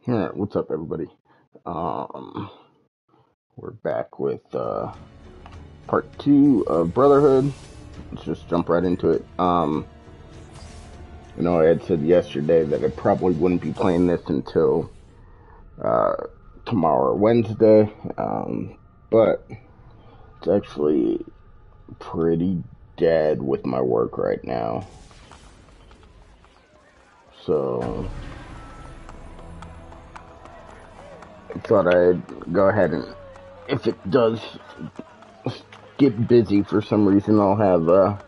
Alright, what's up, everybody? Um, we're back with part two of Brotherhood. Let's just jump right into it. I had said yesterday that I probably wouldn't be playing this until uh, tomorrow or Wednesday, but it's actually pretty dead with my work right now. So I thought I'd go ahead and, if it does get busy for some reason, I'll have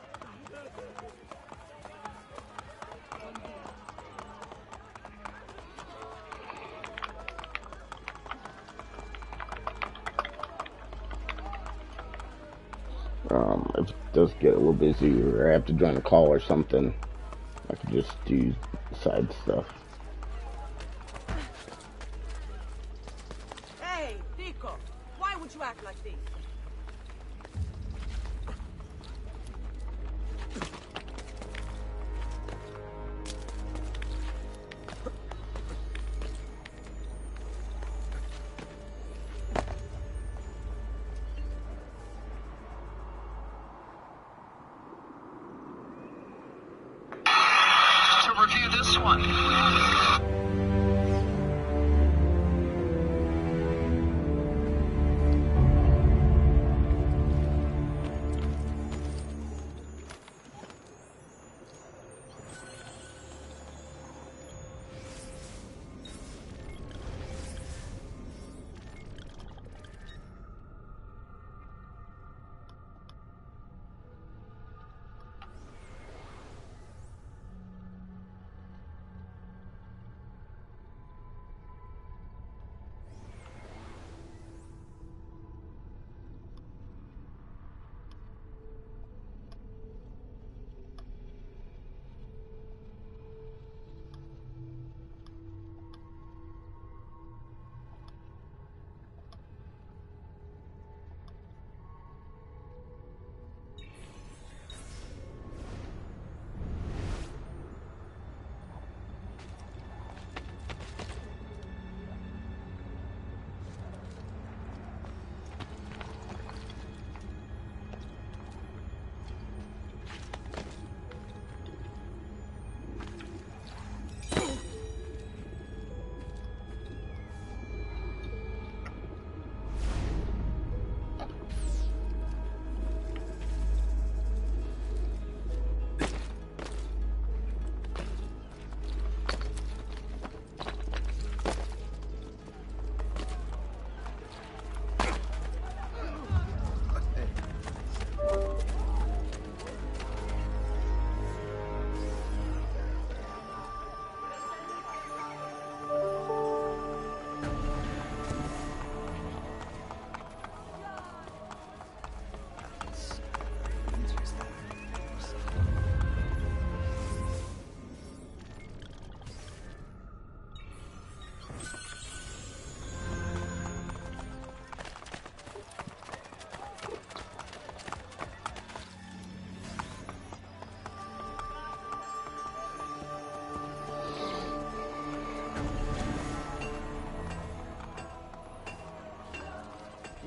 if it does get a little busy or I have to join a call or something, I can just do side stuff. Hey, Rico, why would you act like this? To review this one.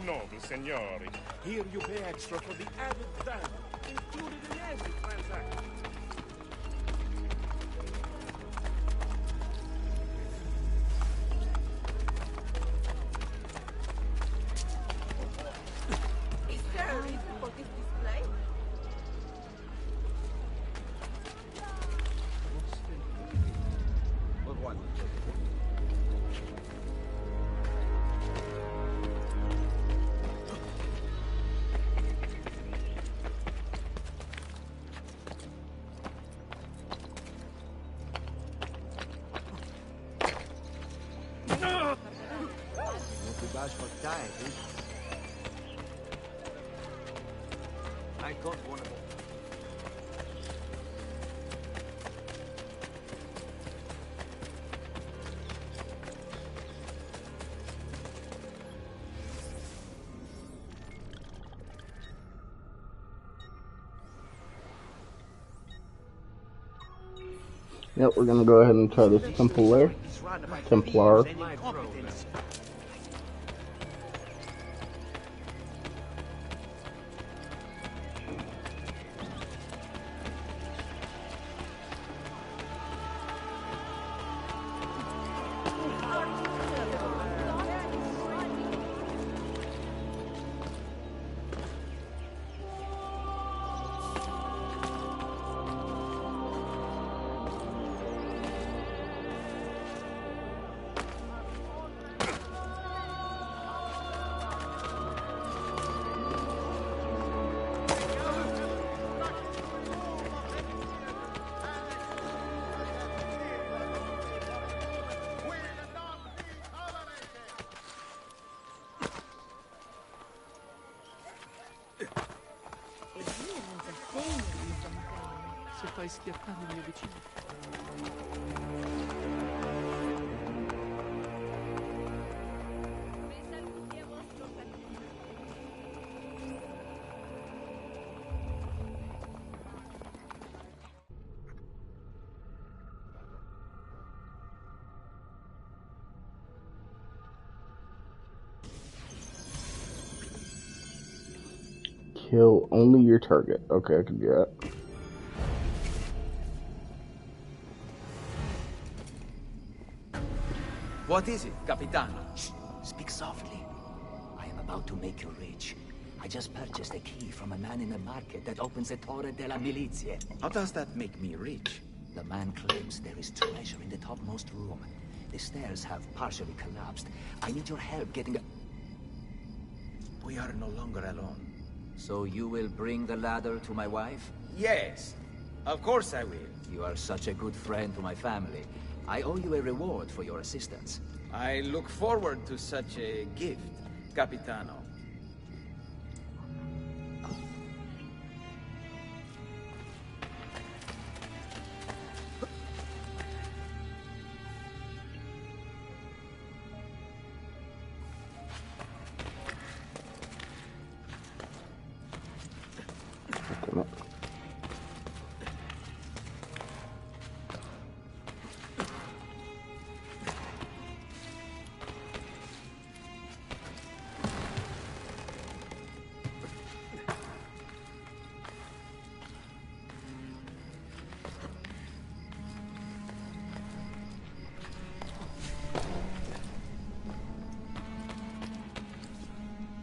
Noble signori, here you pay extra for the added value included in every transaction. Is there a reason for this display? I got one of them. Yep, we're gonna go ahead and try this Templar. Templar. Se fai schiattare il mio vicino. Kill only your target. Okay, I can do that. What is it, Capitano? Shh! Speak softly. I am about to make you rich. I just purchased a key from a man in the market that opens the Torre della Milizia. How does that make me rich? The man claims there is treasure in the topmost room. The stairs have partially collapsed. I need your help getting a... We are no longer alone. So you will bring the ladder to my wife? Yes. Of course I will. You are such a good friend to my family. I owe you a reward for your assistance. I look forward to such a gift, Capitano.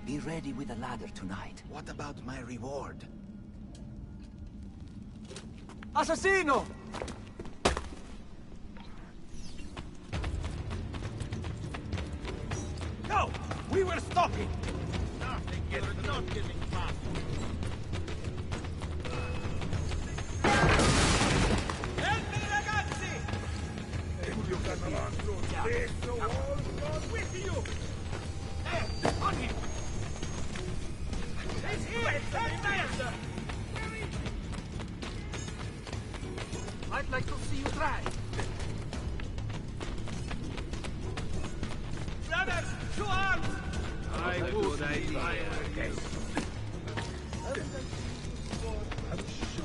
Be ready with a ladder tonight. What about my reward? Assassino! No! We were stopping! Nothing is not getting past. Help me, ragazzi! Giulio Catalano, this war goes with you! On him! He's here! Master! I'd like to see you try. Brothers, to arms! I would idea.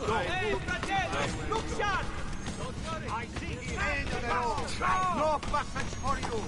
Hey, fratelli, look sharp! Don't worry. I see him. No passage for you.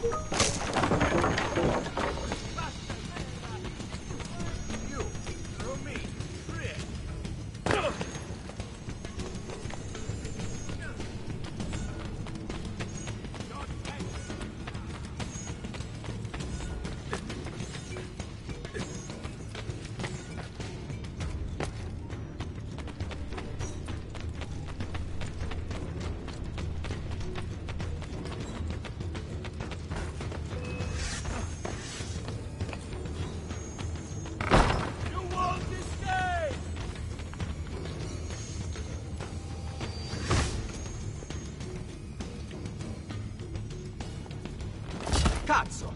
Cazzo!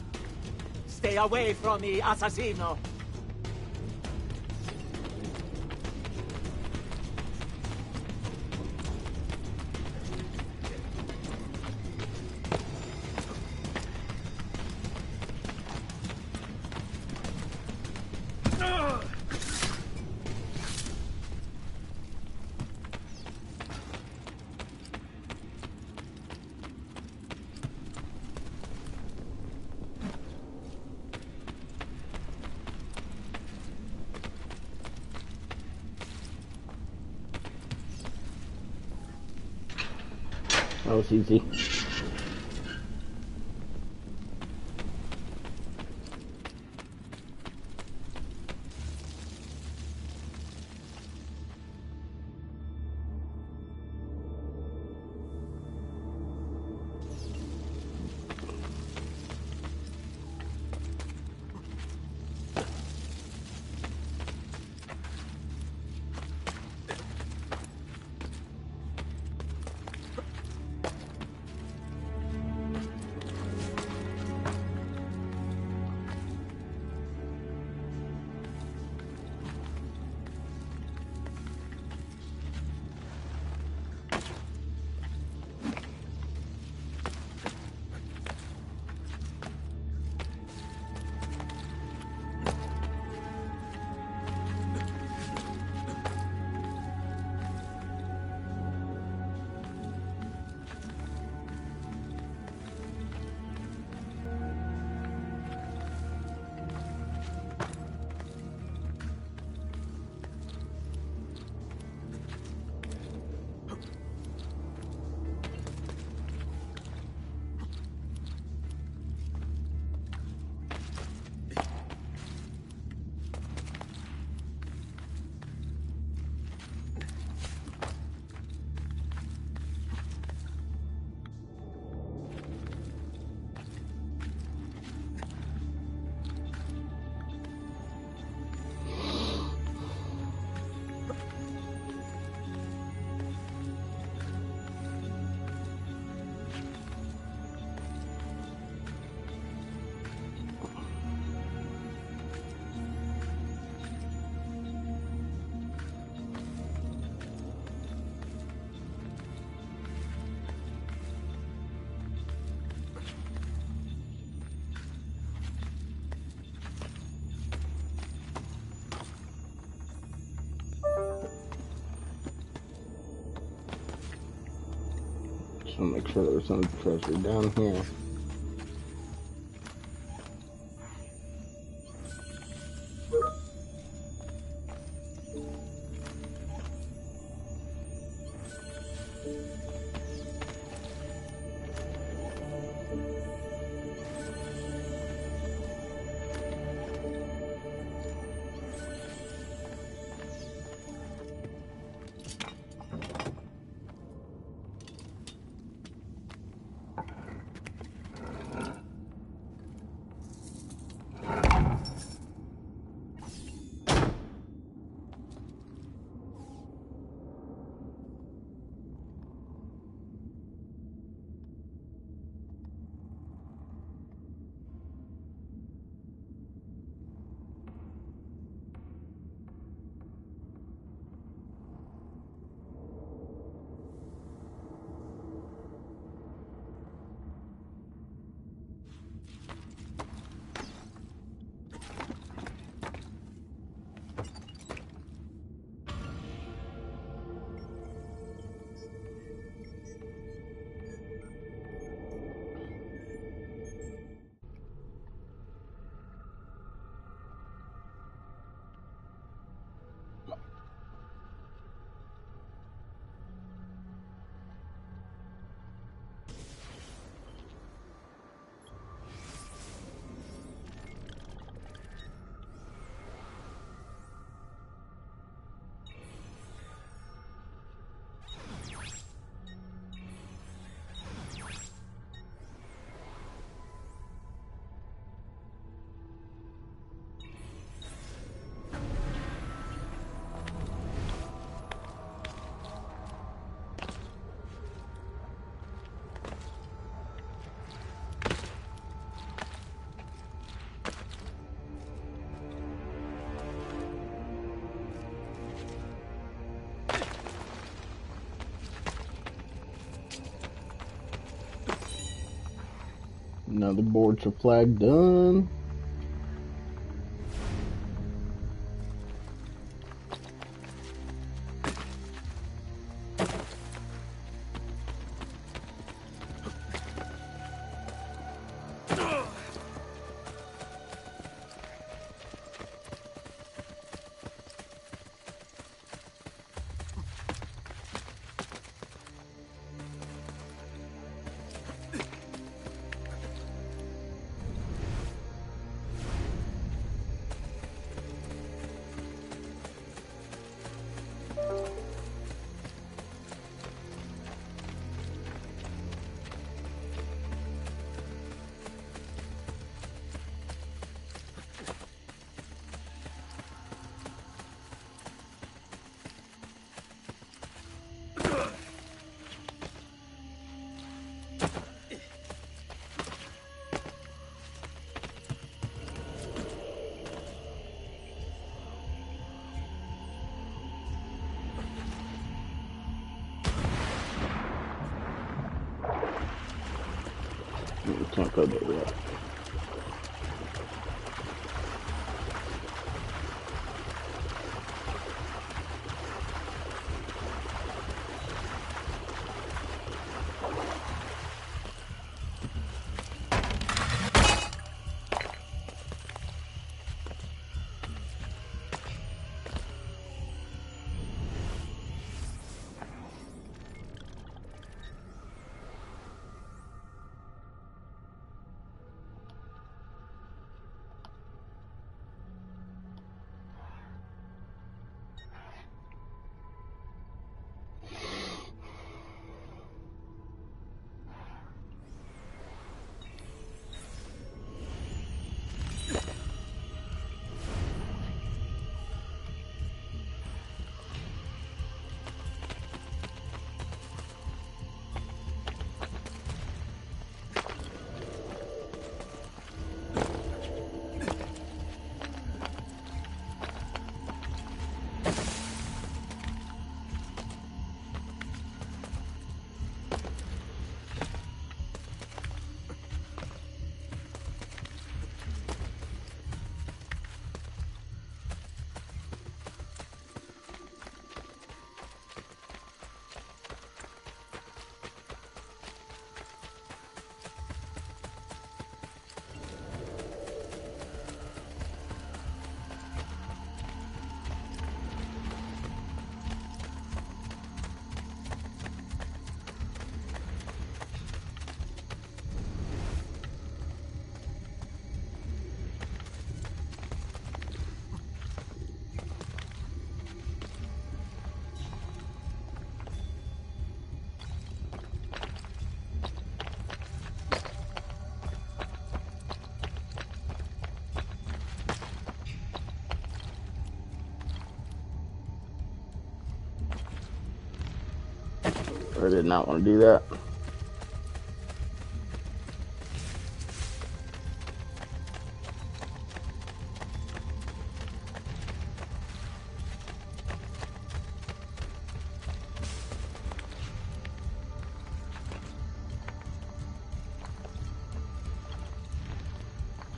Stay away from me, assassino! That was easy. Just want to make sure there's some treasure down here. Another board to flag done. Can't go there yet. I did not want to do that.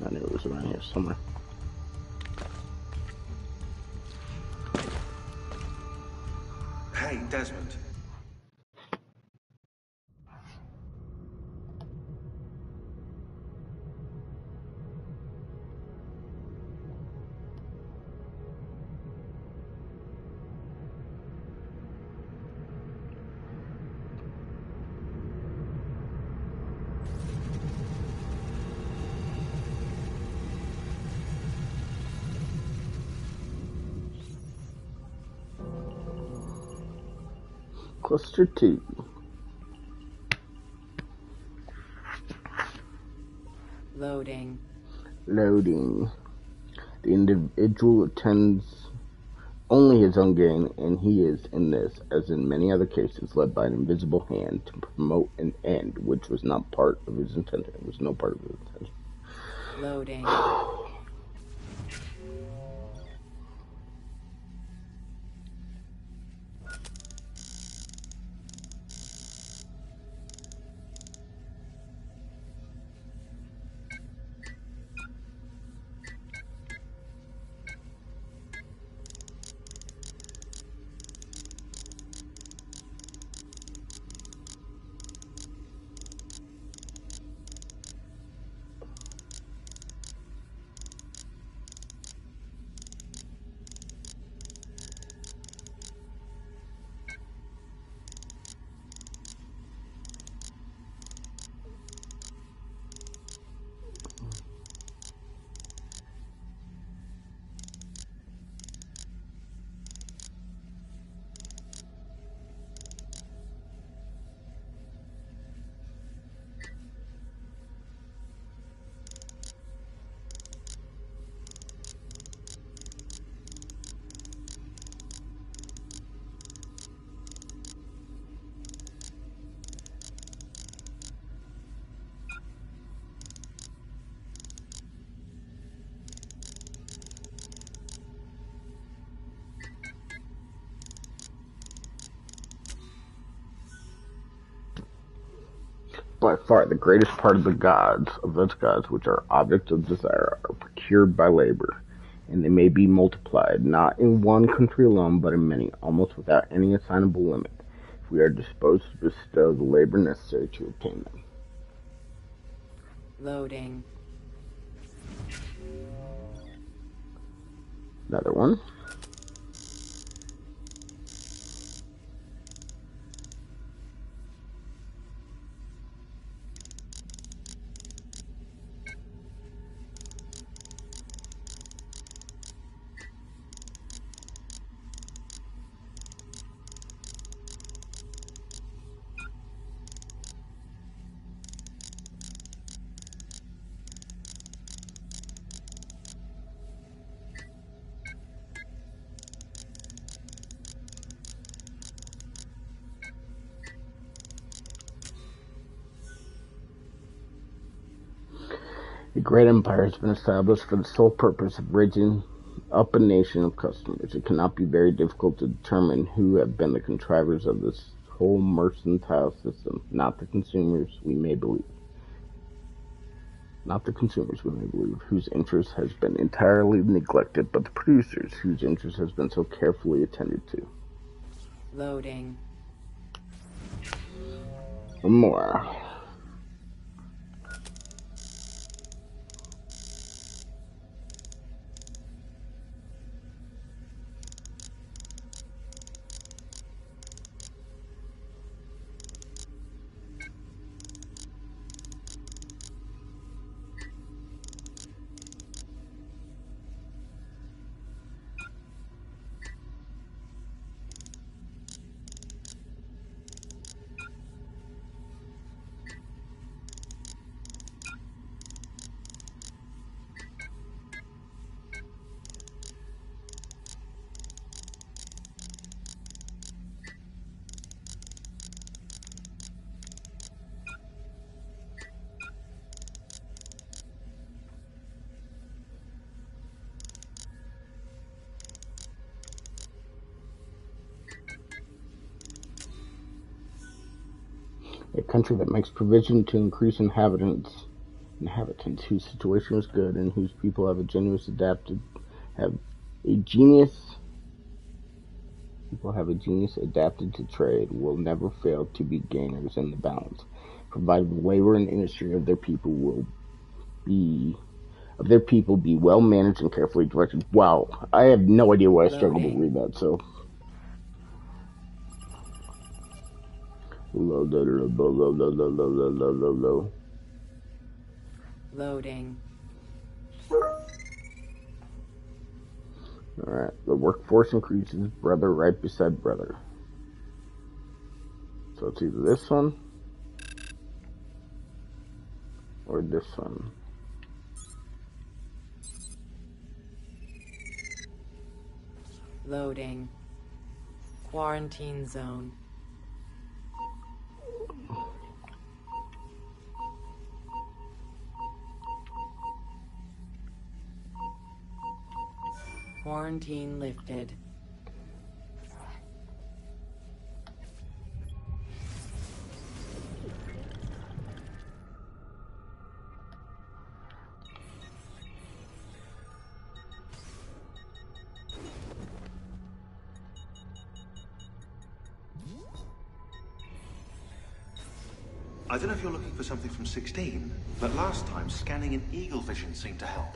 I knew it was around here somewhere. Hey, Desmond. Cluster 2. Loading. Loading. The individual attends only his own gain, and he is, in this, as in many other cases, led by an invisible hand to promote an end which was not part of his intention. It was no part of his intention. Loading. by far the greatest part of the gods, of those gods which are objects of desire, are procured by labor, and they may be multiplied, not in one country alone, but in many, almost without any assignable limit, if we are disposed to bestow the labor necessary to obtain them. Loading. Another one. A great empire has been established for the sole purpose of raising up a nation of customers. It cannot be very difficult to determine who have been the contrivers of this whole mercantile system, not the consumers we may believe. Not the consumers we may believe, whose interest has been entirely neglected, but the producers, whose interest has been so carefully attended to. Loading. One more. A country that makes provision to increase inhabitants whose situation is good and whose people have a genius adapted to trade will never fail to be gainers in the balance, provided the labor and industry of their people be well managed and carefully directed. Wow, I have no idea why I struggled to read that, so Loading. Alright, the workforce increases, brother right beside brother. So it's either this one or this one. Loading. Quarantine zone. Quarantine lifted. I don't know if you're looking for something from 16, but last time scanning in eagle vision seemed to help.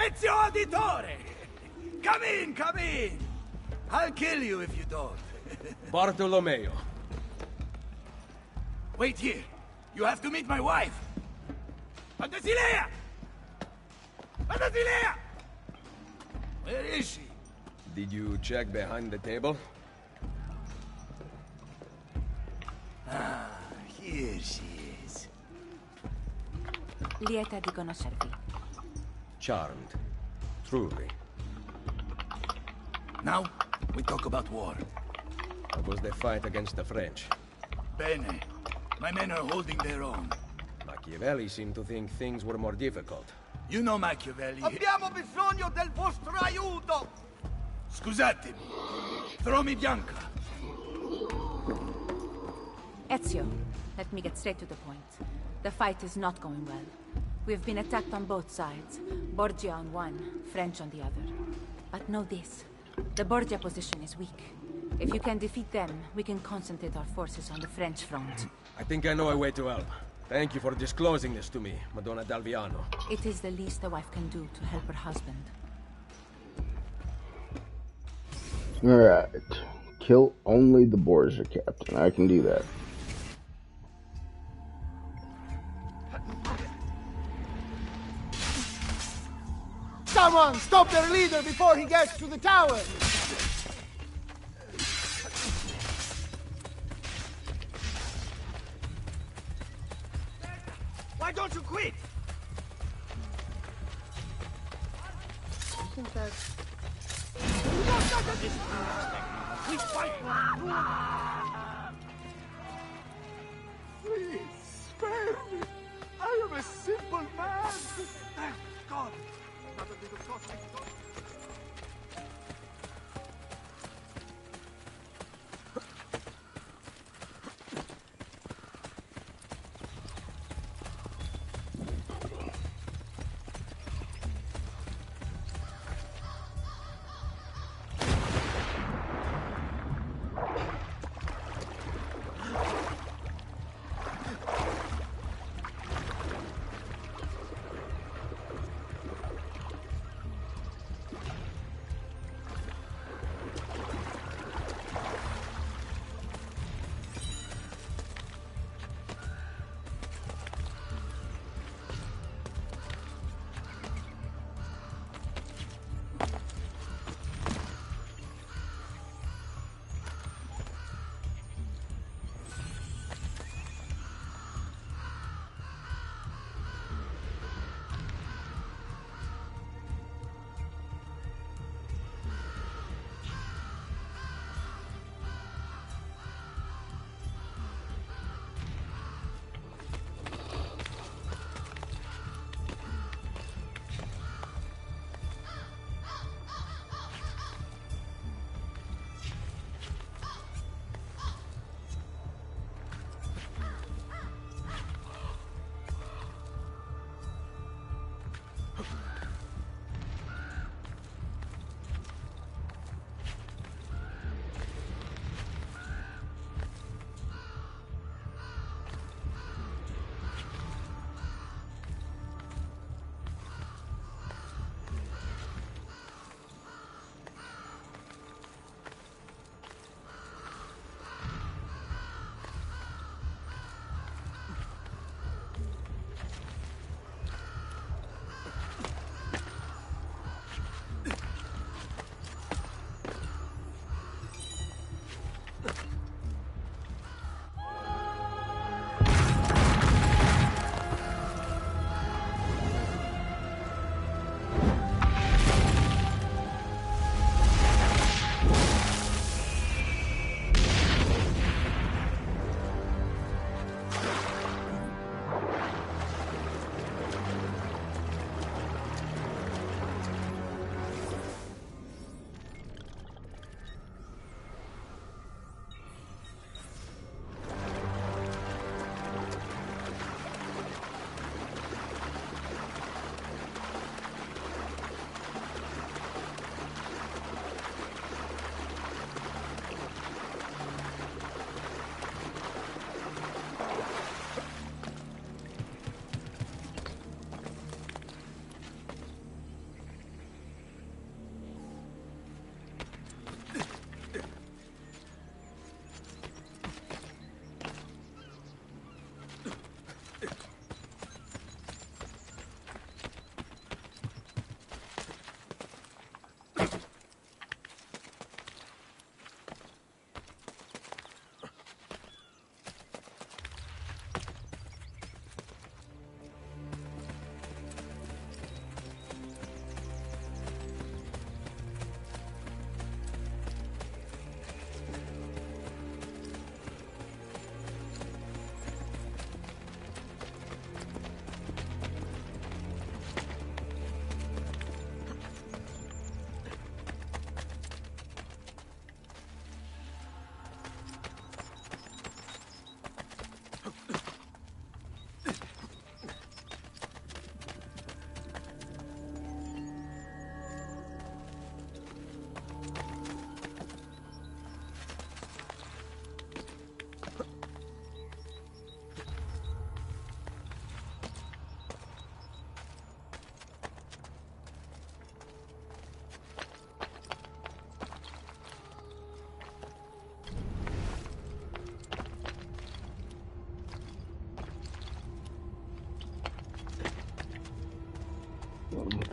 Ezio Auditore! Come in, come in! I'll kill you if you don't. Bartolomeo. Wait here. You have to meet my wife. Fantasilea! Fantasilea! Where is she? Did you check behind the table? Ah, here she is. Lieta di conoscervi. Charmed. Truly. Now, we talk about war. How was the fight against the French? Bene. My men are holding their own. Machiavelli seemed to think things were more difficult. You know Machiavelli. Abbiamo bisogno del vostro aiuto! Scusatemi. Throw me Bianca. Ezio, let me get straight to the point. The fight is not going well. We've been attacked on both sides. Borgia on one, French on the other. But know this. The Borgia position is weak. If you can defeat them, we can concentrate our forces on the French front. I think I know a way to help. Thank you for disclosing this to me, Madonna Dalviano. It is the least a wife can do to help her husband. Alright. Kill only the Borgia captain. I can do that. Someone stop their leader before he gets to the tower! Why don't you quit? I think that... We fight for... Please, spare me! I am a simple man! Thank God! Not a bit of cosmic thought.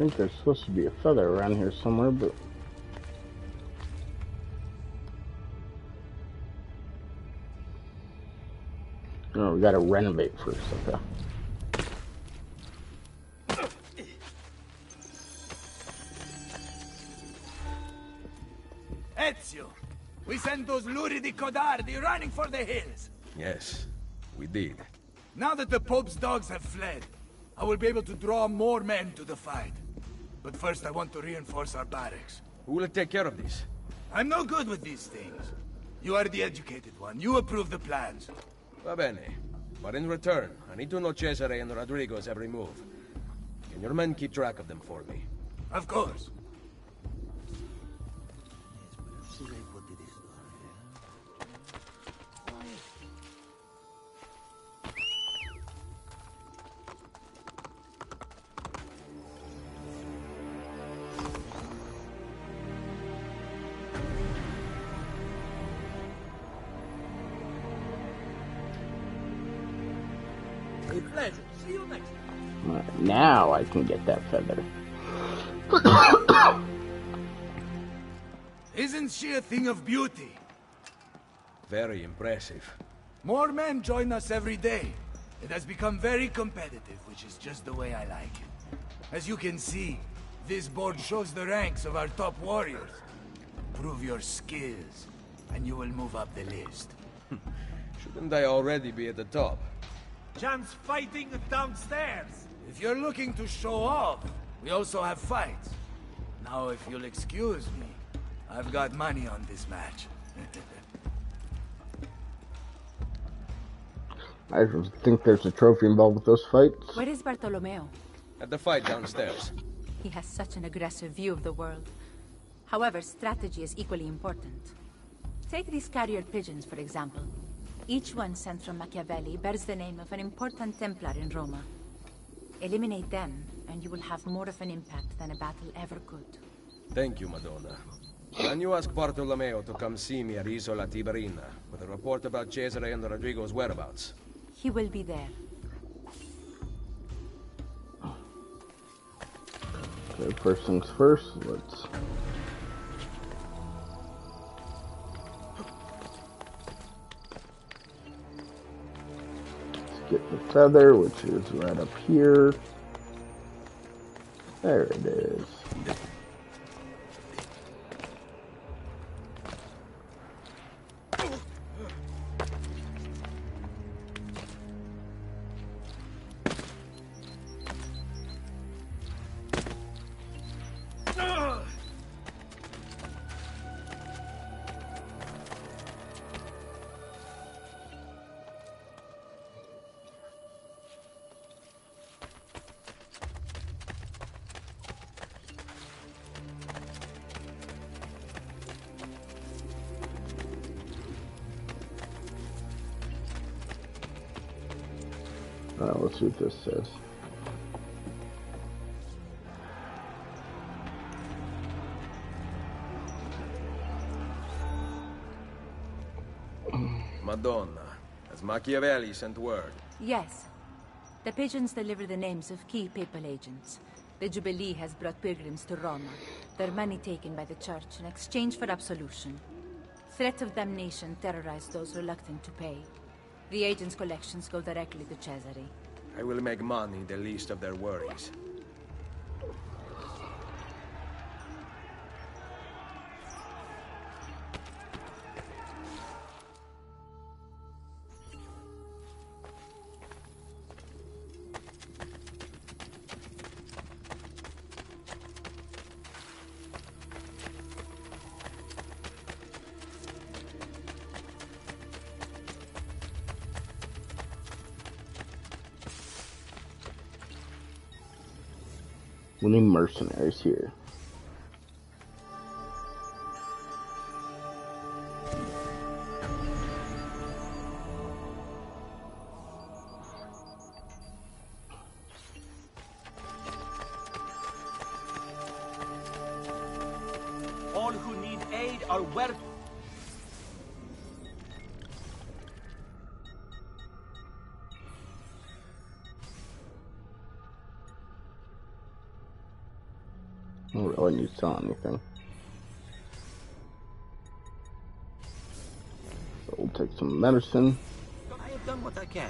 think there's supposed to be a feather around here somewhere, but... No, we gotta renovate first, okay. Ezio! We sent those luridi codardi running for the hills! Yes, we did. Now that the Pope's dogs have fled, I will be able to draw more men to the fight. But first I want to reinforce our barracks. Who will take care of this? I'm no good with these things. You are the educated one. You approve the plans. Va bene. But in return, I need to know Cesare and Rodrigo's every move. Can your men keep track of them for me? Of course. A pleasure. See you next time. Right, now I can get that feather. Isn't she a thing of beauty? Very impressive. More men join us every day. It has become very competitive, which is just the way I like it. As you can see, this board shows the ranks of our top warriors. Prove your skills, and you will move up the list. Shouldn't I already be at the top? Jan's fighting downstairs. If you're looking to show off, we also have fights. Now, if you'll excuse me, I've got money on this match. I think there's a trophy involved with those fights. Where is Bartolomeo? At the fight downstairs. He has such an aggressive view of the world. However, strategy is equally important. Take these carrier pigeons, for example. Each one sent from Machiavelli bears the name of an important Templar in Roma. Eliminate them, and you will have more of an impact than a battle ever could. Thank you, Madonna. Can you ask Bartolomeo to come see me at Isola Tiberina with a report about Cesare and Rodrigo's whereabouts? He will be there. Okay, first things first, let's... get the feather, which is right up here. There it is. Let's see what this says. Madonna, has Machiavelli sent word? Yes. The pigeons deliver the names of key papal agents. The Jubilee has brought pilgrims to Roma, their money taken by the church in exchange for absolution. Threat of damnation terrorized those reluctant to pay. The agents' collections go directly to Cesare. I will make money the least of their worries. We need mercenaries here. All who need aid are welcome. letting you sell anything. So we'll take some medicine. I have done what I can.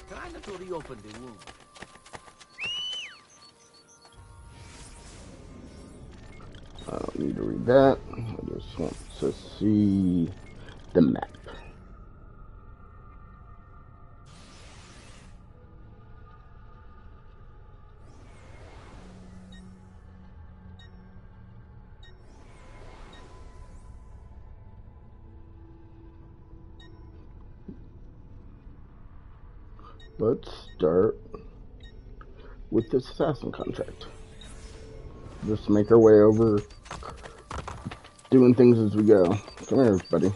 Try not to reopen the wound. I don't need to read that. I just want to see the map. Let's start with this assassin contract. Just make our way over, doing things as we go. Come here, buddy.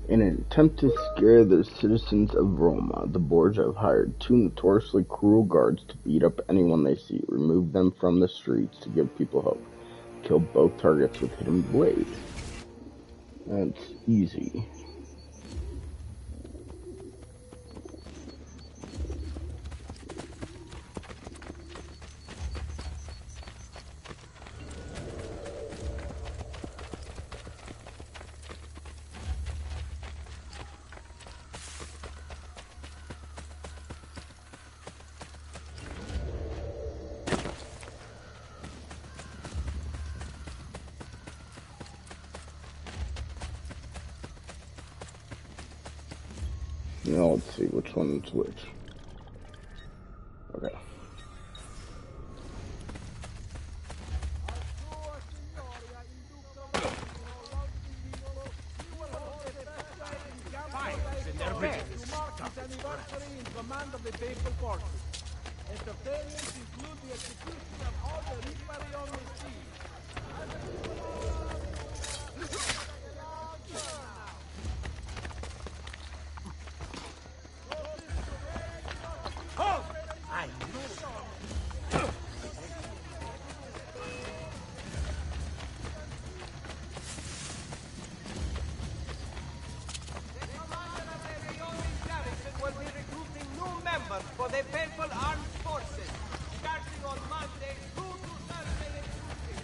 In an attempt to scare the citizens of Roma, the Borgia have hired 2 notoriously cruel guards to beat up anyone they see, remove them from the streets to give people hope, kill both targets with hidden blade. That's easy. Now let's see which one's which. Okay. For the Papal Armed Forces, starting on Monday, 2 to Thursday and Tuesday.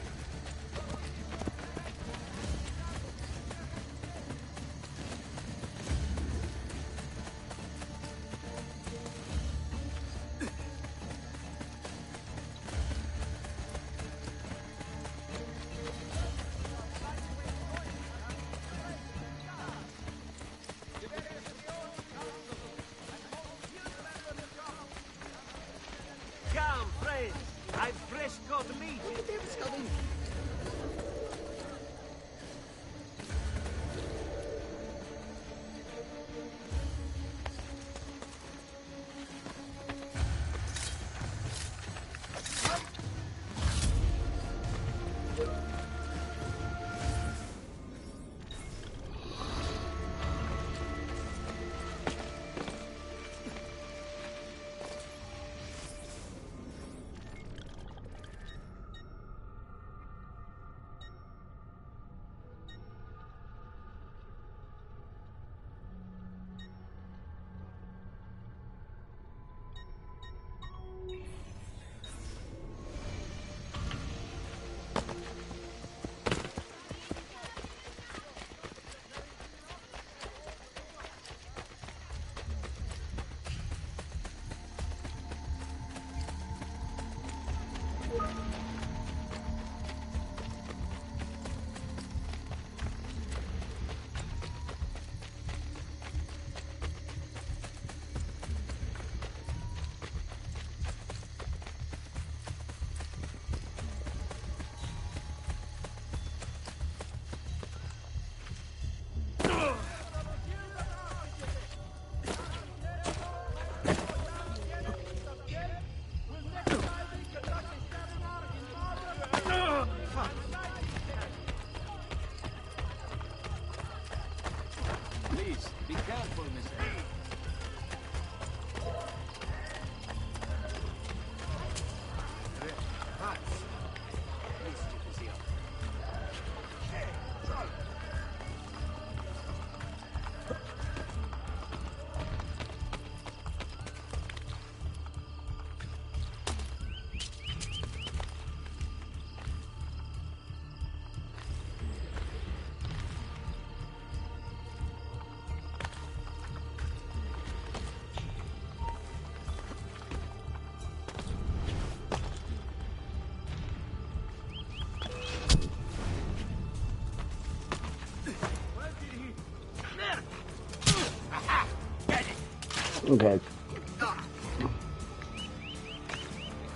Okay.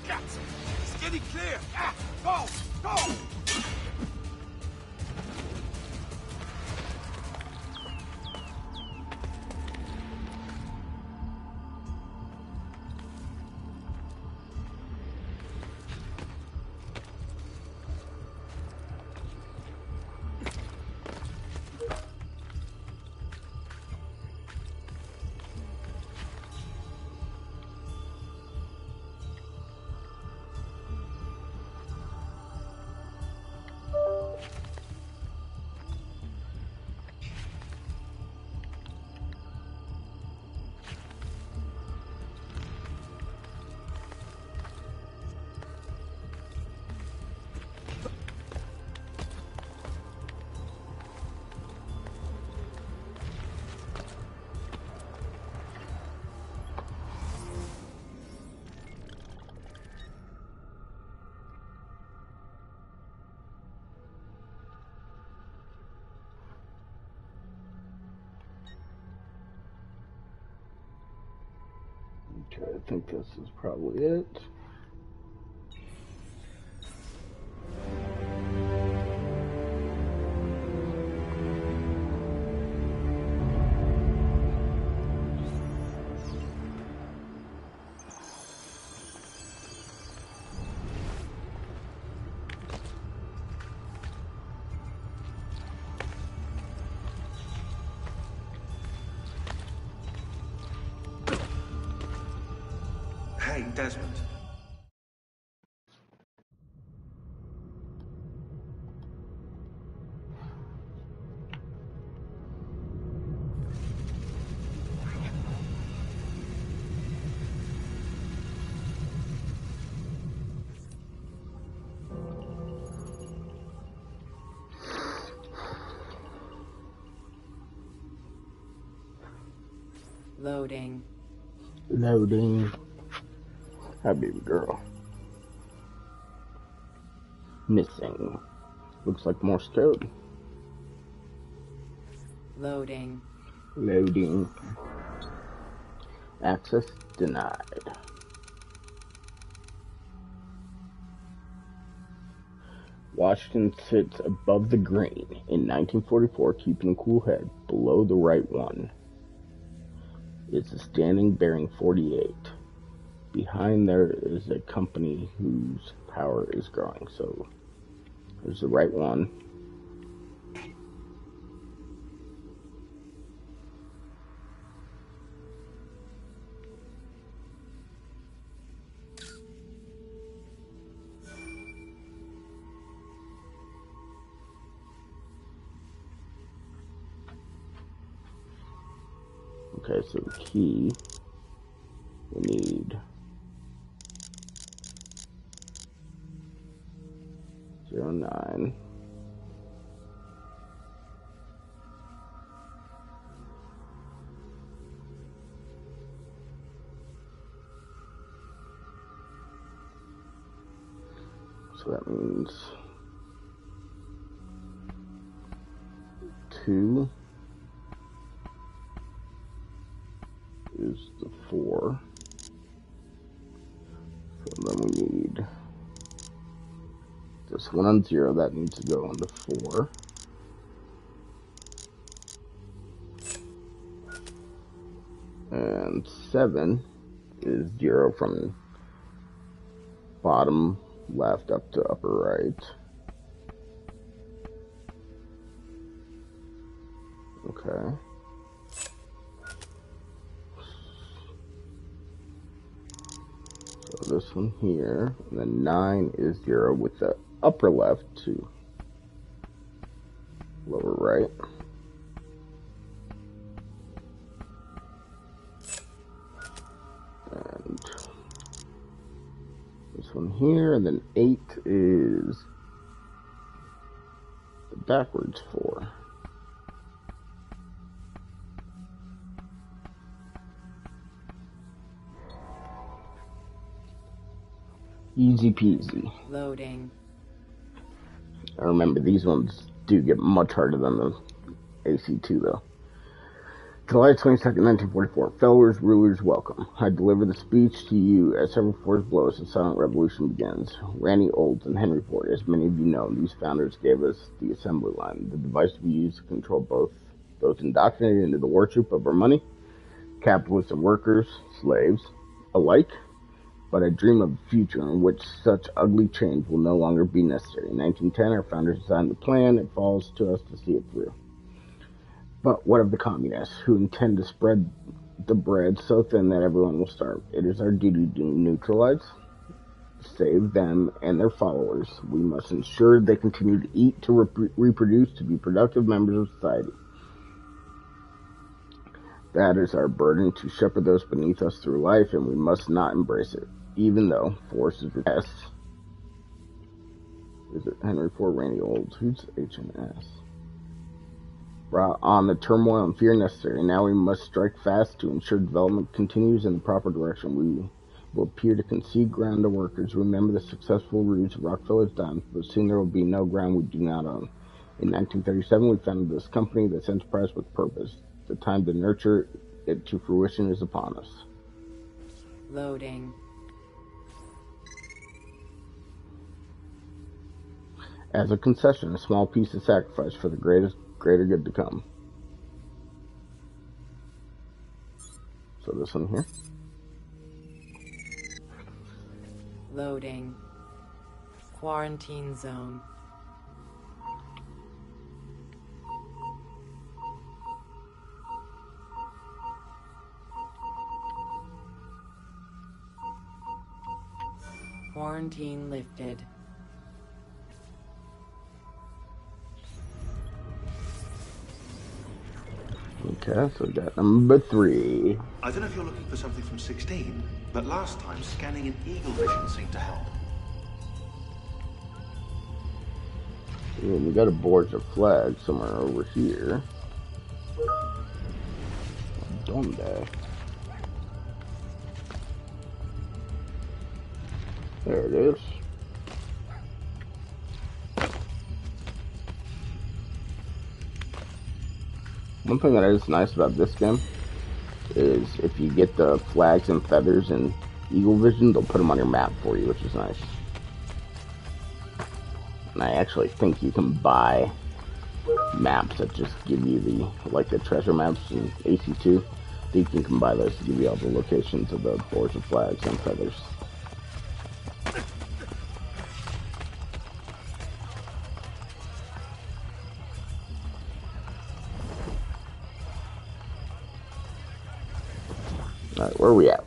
Cats! Steady clear! Ah! Go! Go! Okay, I think this is probably it. Hey, Desmond. Loading. Loading. Hi, baby girl. Missing. Looks like Morse code. Loading. Loading. Access denied. Washington sits above the green in 1944, keeping a cool head below the right one. It's a standing bearing 48. Behind there is a company whose power is growing. So there's the right one. Okay, so the key we need 09. So that means 2 is the 4. So then we need this 1 on 0, that needs to go on the 4. And 7 is 0 from bottom left up to upper right. Okay. So this one here, and then 9 is 0 with the upper left to lower right. And this one here, and then 8 is the backwards 4. Easy peasy. Loading. I remember these ones do get much harder than the AC2 though. July 22nd, 1944. Fellows, rulers, welcome. I deliver the speech to you as several force blows the silent revolution begins. Randy Olds and Henry Ford, as many of you know, these founders gave us the assembly line, the device we use to control both those indoctrinated into the worship of our money, capitalists and workers, slaves, alike. But I dream of a future in which such ugly change will no longer be necessary. In 1910, our founders designed the plan. It falls to us to see it through. But what of the communists, who intend to spread the bread so thin that everyone will starve? It is our duty to neutralize, save them and their followers. We must ensure they continue to eat, to reproduce, to be productive members of society. That is our burden, to shepherd those beneath us through life, and we must not embrace it, even though force is S. Is it Henry Ford, Randy Olds? Who's H and S? Brought on the turmoil and fear necessary. Now we must strike fast to ensure development continues in the proper direction. We will appear to concede ground to workers. Remember the successful ruse of Rockefeller's dimes, but soon there will be no ground we do not own. In 1937, we founded this company, this enterprise with purpose. The time to nurture it to fruition is upon us. Loading. As a concession, a small piece of sacrifice for the greater good to come. So this one here. Loading. Quarantine zone. Quarantine lifted. Okay, so we got number 3. I don't know if you're looking for something from 16, but last time scanning in eagle vision seemed to help. Yeah, we got a board of flag somewhere over here. Donde? There it is. One thing that is nice about this game is if you get the flags and feathers in Eagle Vision, they'll put them on your map for you, which is nice. And I actually think you can buy maps that just give you the treasure maps in AC2. I think you can buy those to give you all the locations of the boards of flags and feathers. Alright, where are we at?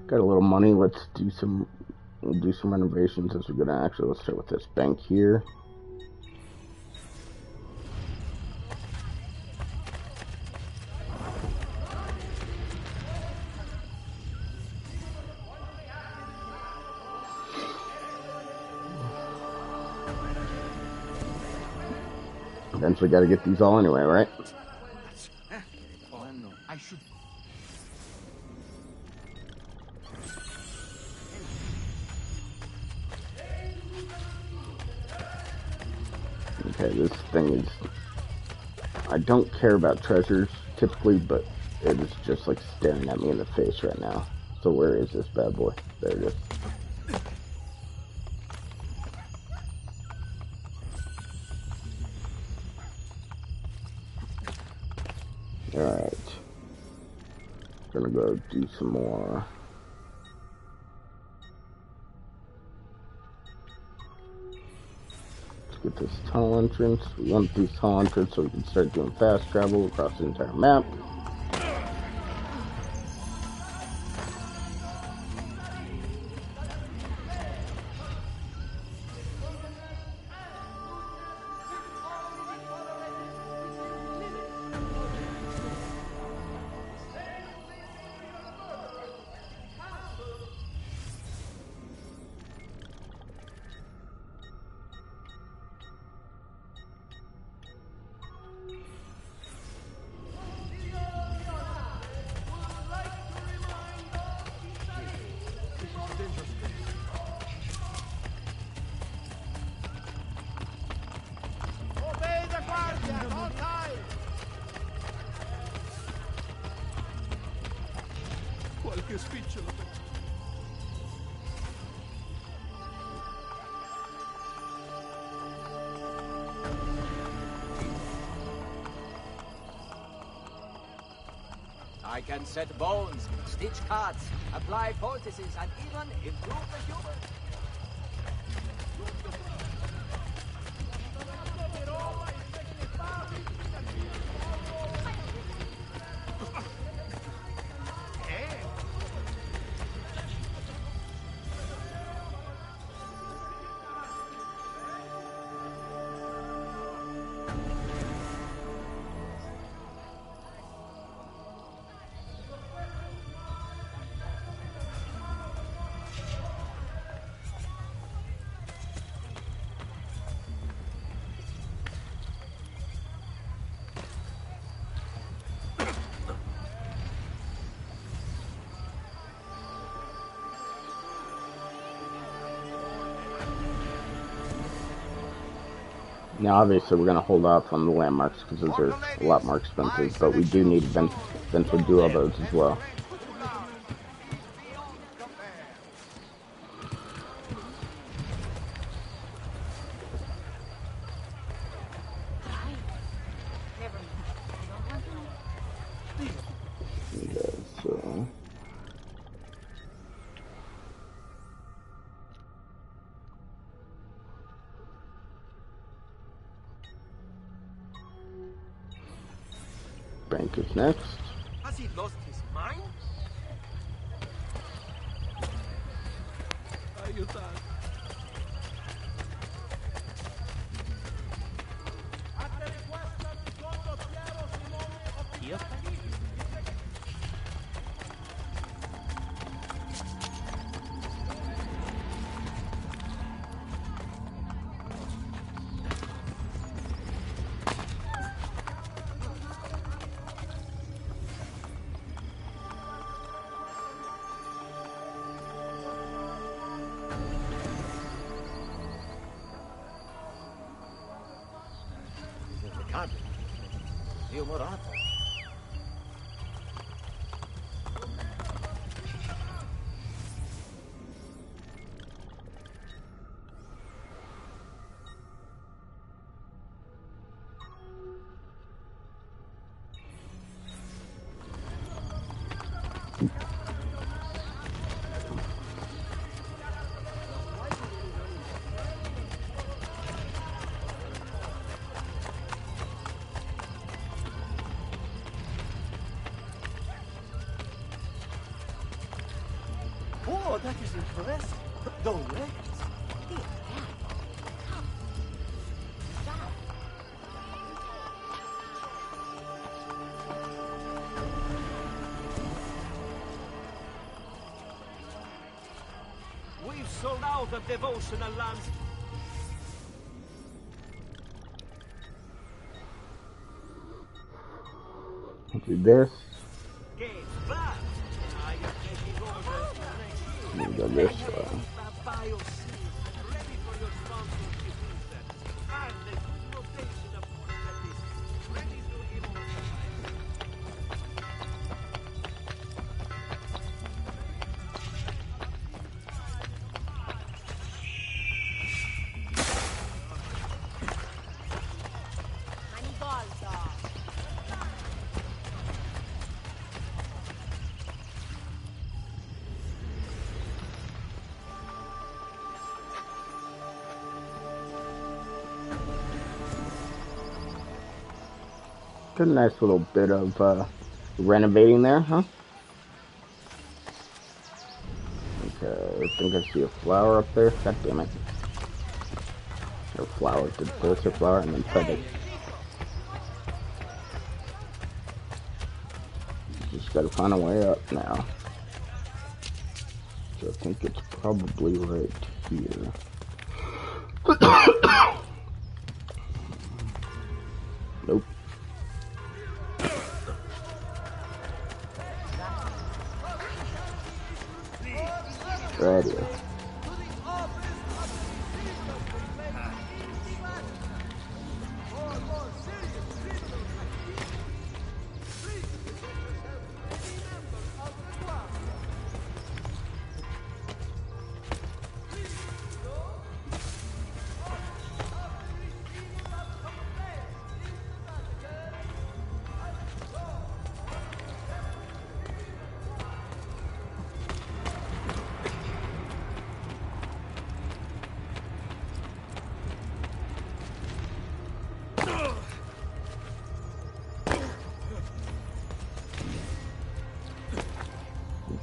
Got a little money, let's do some renovations as we're gonna actually, let's start with this bank here. Eventually got to get these all anyway, right? I should. Okay, this thing is... I don't care about treasures typically, but it is just like staring at me in the face right now. So where is this bad boy? There it is. Alright. Gonna go do some more. Let's get this tunnel entrance. We want these tunnel entrance so we can start doing fast travel across the entire map. che spicciolo per... I can set bones, stitch cuts, apply poultices, and even improve the humor. Now, obviously, we're going to hold off on the landmarks because those are a lot more expensive, but we do need eventually do all those as well. Okay, so... Bank is next. Has he lost his mind? Aiutate. Umorato. Oh, that is impressive. The legs. We've sold out of devotional lands. Do this. Go this way. A nice little bit of renovating there, huh? Okay, I think I see a flower up there. God damn it. Or flower. Did this or flower and then feather. Just gotta find a way up now. So I think it's probably right here. Nope. Right here.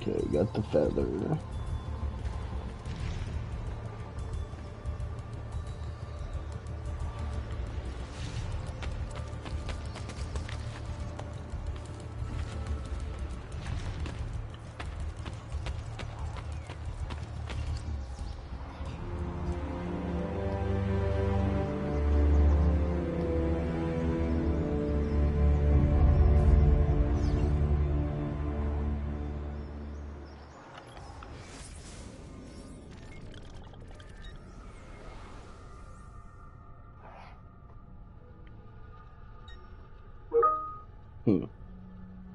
Okay, got the feather.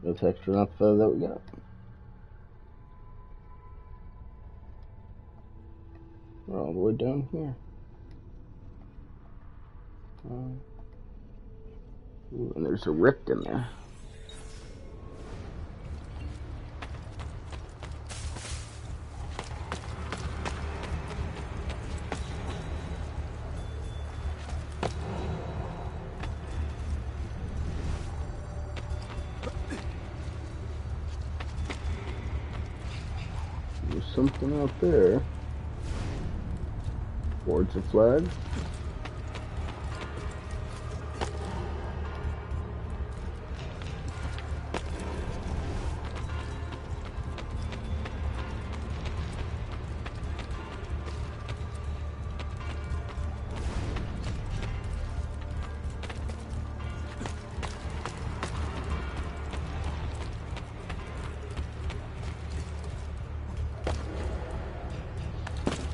That's extra enough feather that we got. We're all the way down here. Ooh, and there's a rift in there. There's something out there. Boards a flag.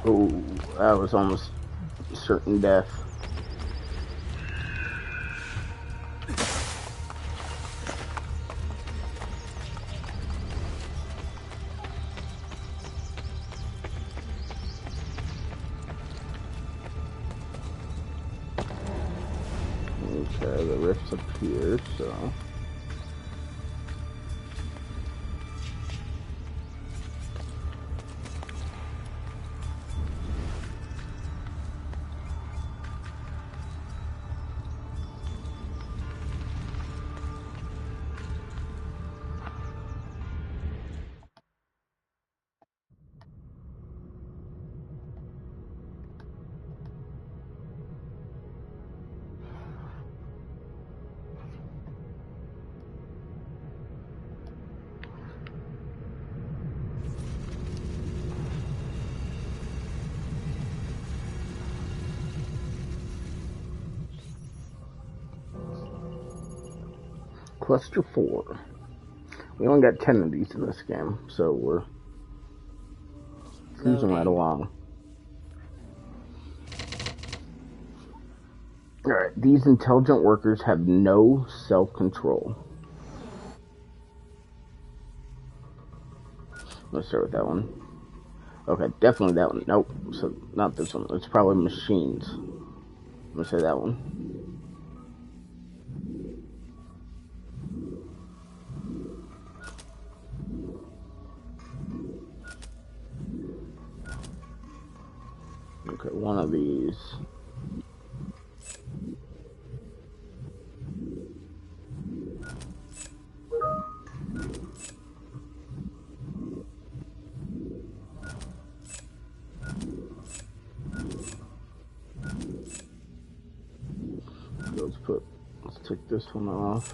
Oh, that was almost certain death. Okay, the rift's up here, so... Cluster 4. We only got 10 of these in this game, so we're cruising right along. Alright, these intelligent workers have no self-control. Let's start with that one. Okay, definitely that one. Nope, so not this one. It's probably machines. I'm gonna say that one. Okay, one of these. Let's take this one off.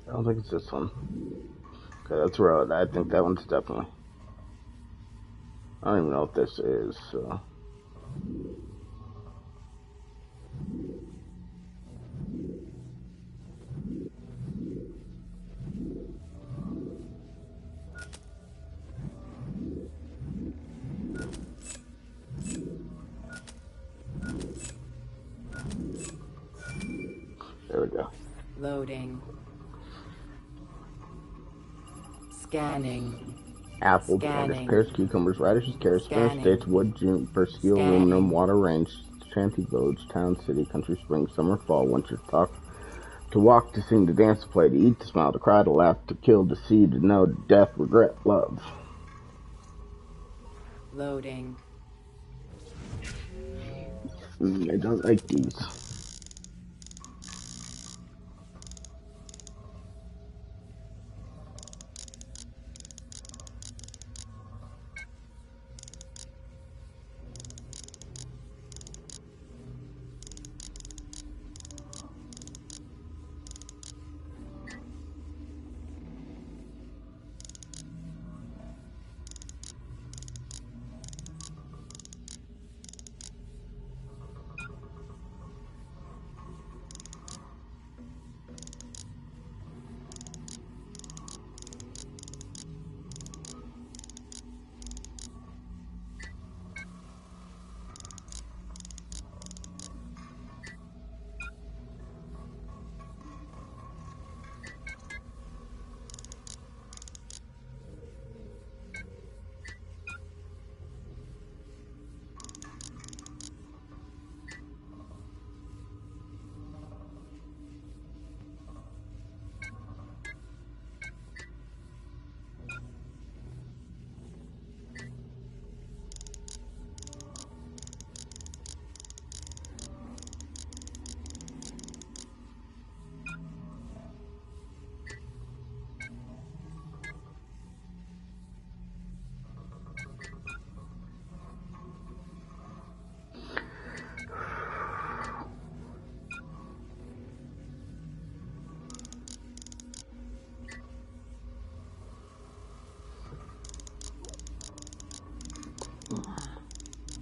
I don't think it's this one. Okay, that's road. I think that one's definitely. I don't even know what this is, so. Loading. Scanning. Apple, tomatoes, pears, cucumbers, radishes, carrots, spinach, dates, wood, juniper, steel, aluminum, water, range, shanty, village, town, city, country, spring, summer, fall, winter, to walk, to sing, to dance, to play, to eat, to smile, to cry, to laugh, to kill, to see, to know, death, regret, love. Loading. I don't like these.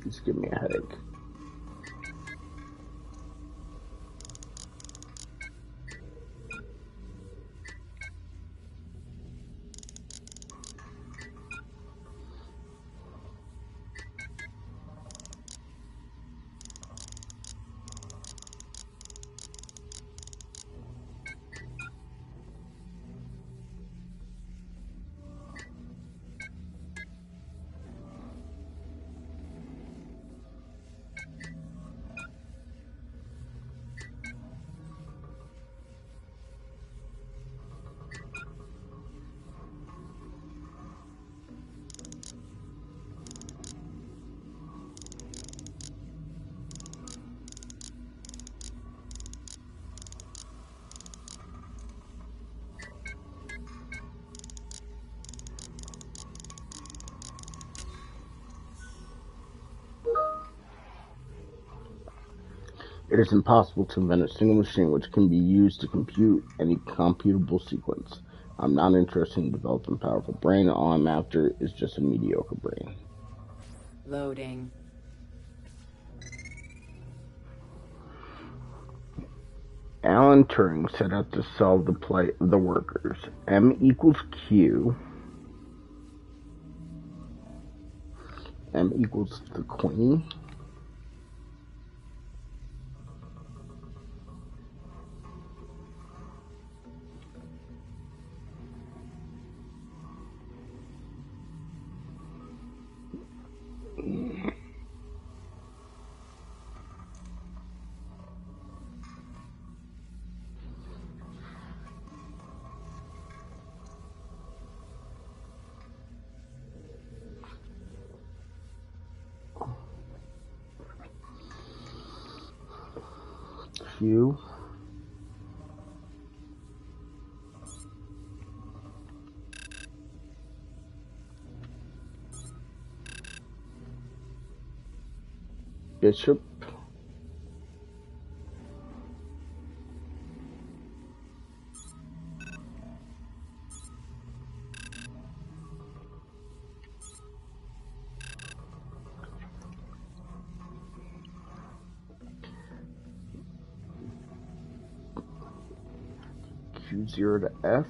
Just give me a headache. It is impossible to invent a single machine which can be used to compute any computable sequence. I'm not interested in developing a powerful brain. All I'm after is just a mediocre brain. Loading. Alan Turing set out to solve the plight of the workers. M equals Q. M equals the queen. Q. Bishop. Q0 to F.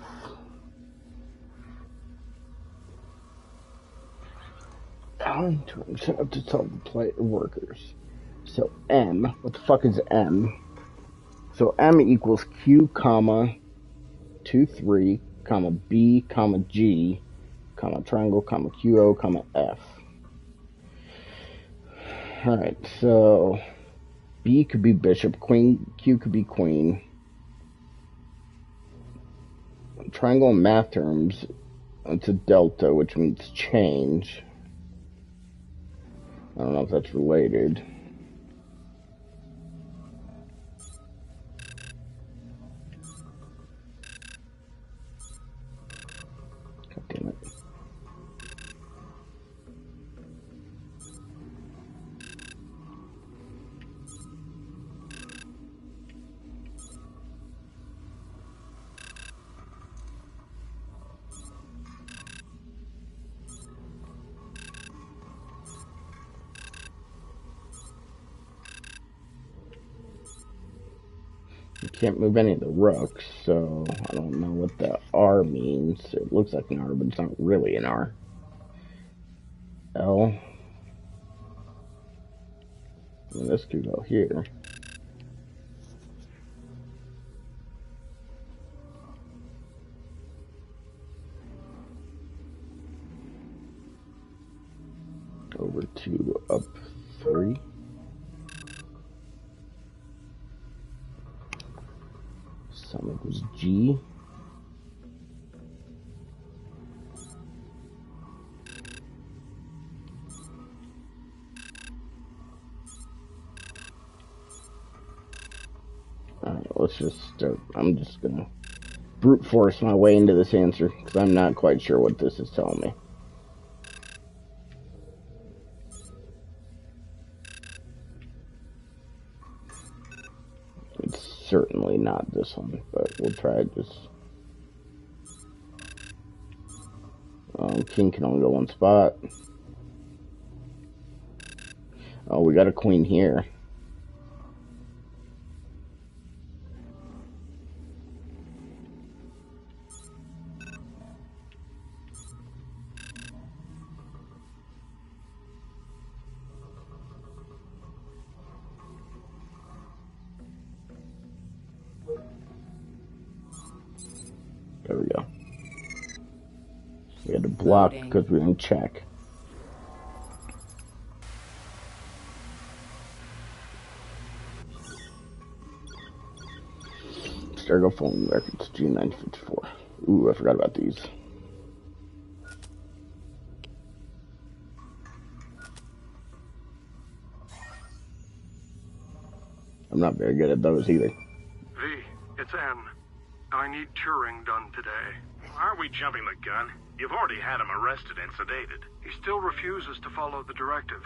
Alan Turing set out to solve the plight of workers. So M, what the fuck is M? So M equals Q, comma, 2, 3, comma, B, comma, G, comma, triangle, comma, QO, comma, F. Alright, so B could be bishop, queen, Q could be queen. Triangle in math terms, it's a delta, which means change. I don't know if that's related. God damn it. You can't move any of the rooks, so I don't know what the R means. It looks like an R, but it's not really an R. L. I mean, this could go here. Over to up 3. Sum equals G. Alright, let's just start. I'm just gonna brute force my way into this answer, because I'm not quite sure what this is telling me. It's certainly not this one, but we'll try this. King can only go one spot. Oh, we got a queen here. There we go. We had to block because we didn't check. Stargo phone records G954. Ooh, I forgot about these. I'm not very good at those either. V, it's M. I need Turing done today. Why are we jumping the gun? You've already had him arrested and sedated. He still refuses to follow the directive.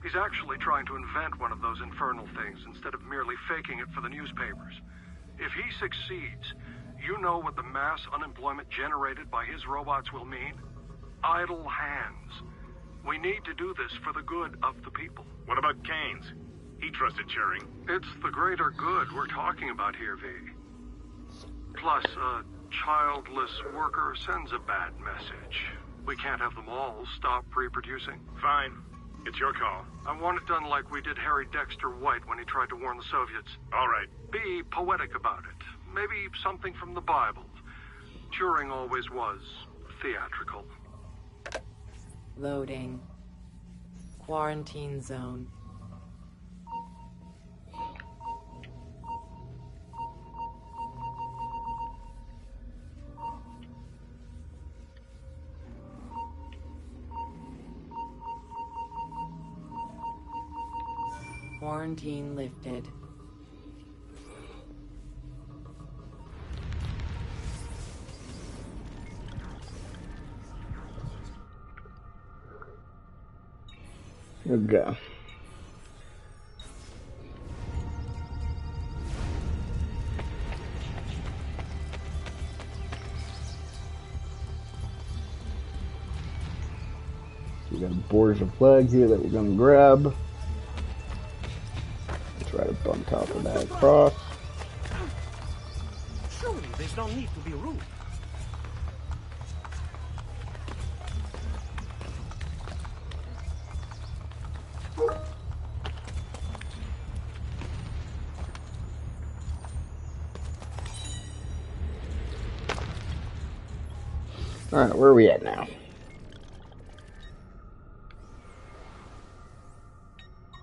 He's actually trying to invent one of those infernal things instead of merely faking it for the newspapers. If he succeeds, you know what the mass unemployment generated by his robots will mean? Idle hands. We need to do this for the good of the people. What about Keynes? He trusted Turing. It's the greater good we're talking about here, V. Plus, a childless worker sends a bad message. We can't have them all stop reproducing. Fine. It's your call. I want it done like we did Harry Dexter White when he tried to warn the Soviets. All right. Be poetic about it. Maybe something from the Bible. Turing always was theatrical. Loading. Quarantine zone. Quarantine lifted. Here we go. We got a Borgia flag here that we're gonna grab. Let's right up on top of that cross. Surely there's no need to be rude. Alright, where are we at now?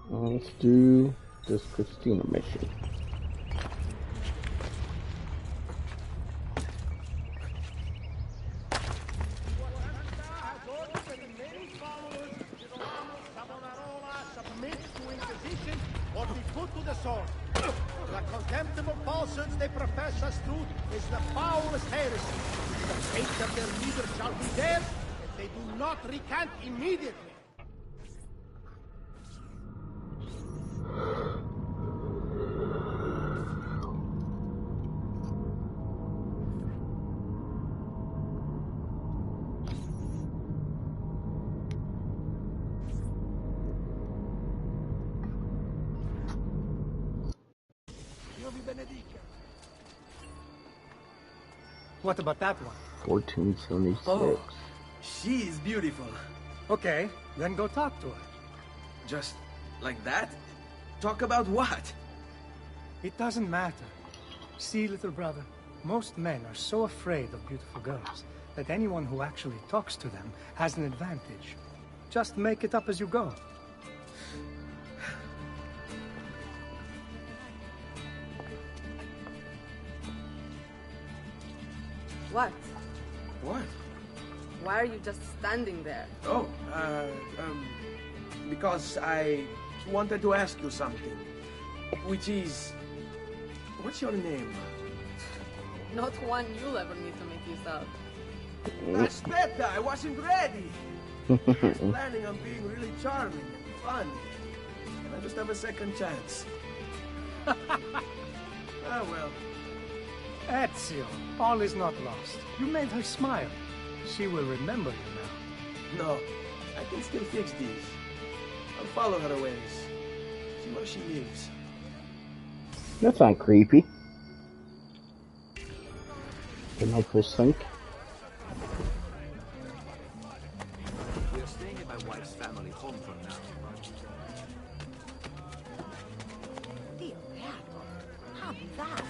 Let's do this Christina mission. Or be put to the sword. The contemptible falsehoods they profess as truth is the foulest heresy. The fate of their leader shall be theirs if they do not recant immediately. What about that one? 1476. Oh, she is beautiful. Okay, then go talk to her. Just like that? Talk about what? It doesn't matter. See, little brother, most men are so afraid of beautiful girls that anyone who actually talks to them has an advantage. Just make it up as you go. What? What? Why are you just standing there? Oh, because I wanted to ask you something. Which is... What's your name? Not one you'll ever need to make use of. Aspetta, I wasn't ready. I was planning on being really charming and fun. And I just have a second chance. Oh, well. Ezio, all is not lost. You made her smile. She will remember you now. No, I can still fix these. I'll follow her ways. See where she lives. That's not creepy. Can I first think? We're staying at my wife's family home for now. How that?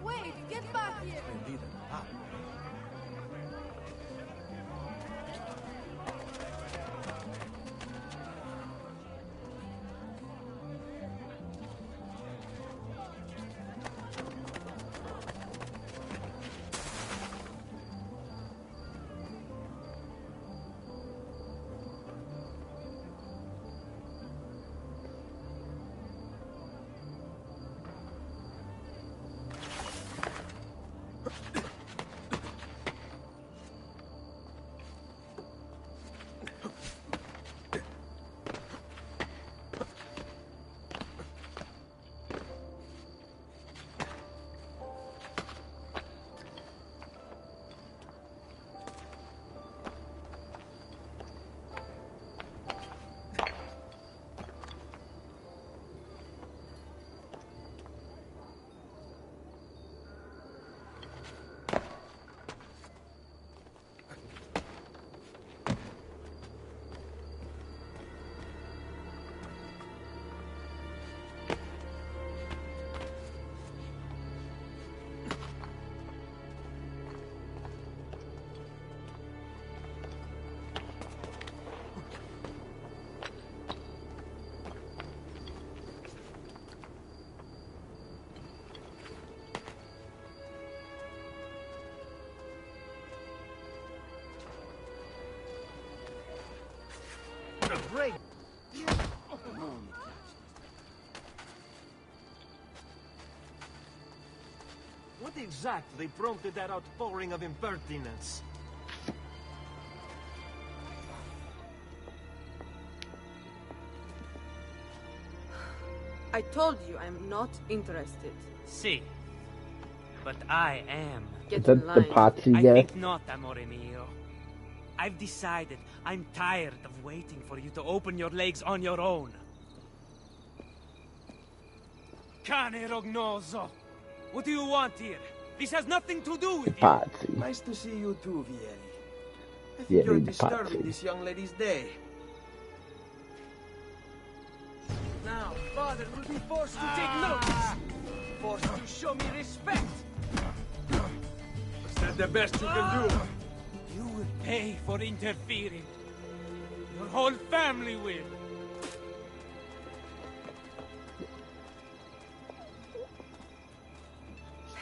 Wait, get back here! Break. What exactly prompted that outpouring of impertinence? I told you I'm not interested. See, but I am. Is that the Patsy I guy? think not, amore mio. I've decided I'm tired of waiting for you to open your legs on your own. Cane rognoso! What do you want here? This has nothing to do with you. Patsy. Nice to see you too, Vieri. I think Yeah, you're the disturbing Patsy. this young lady's day. Now, father will be forced to take notice. Forced to show me respect. Is that the best you can do? You will pay for interfering. Your whole family will.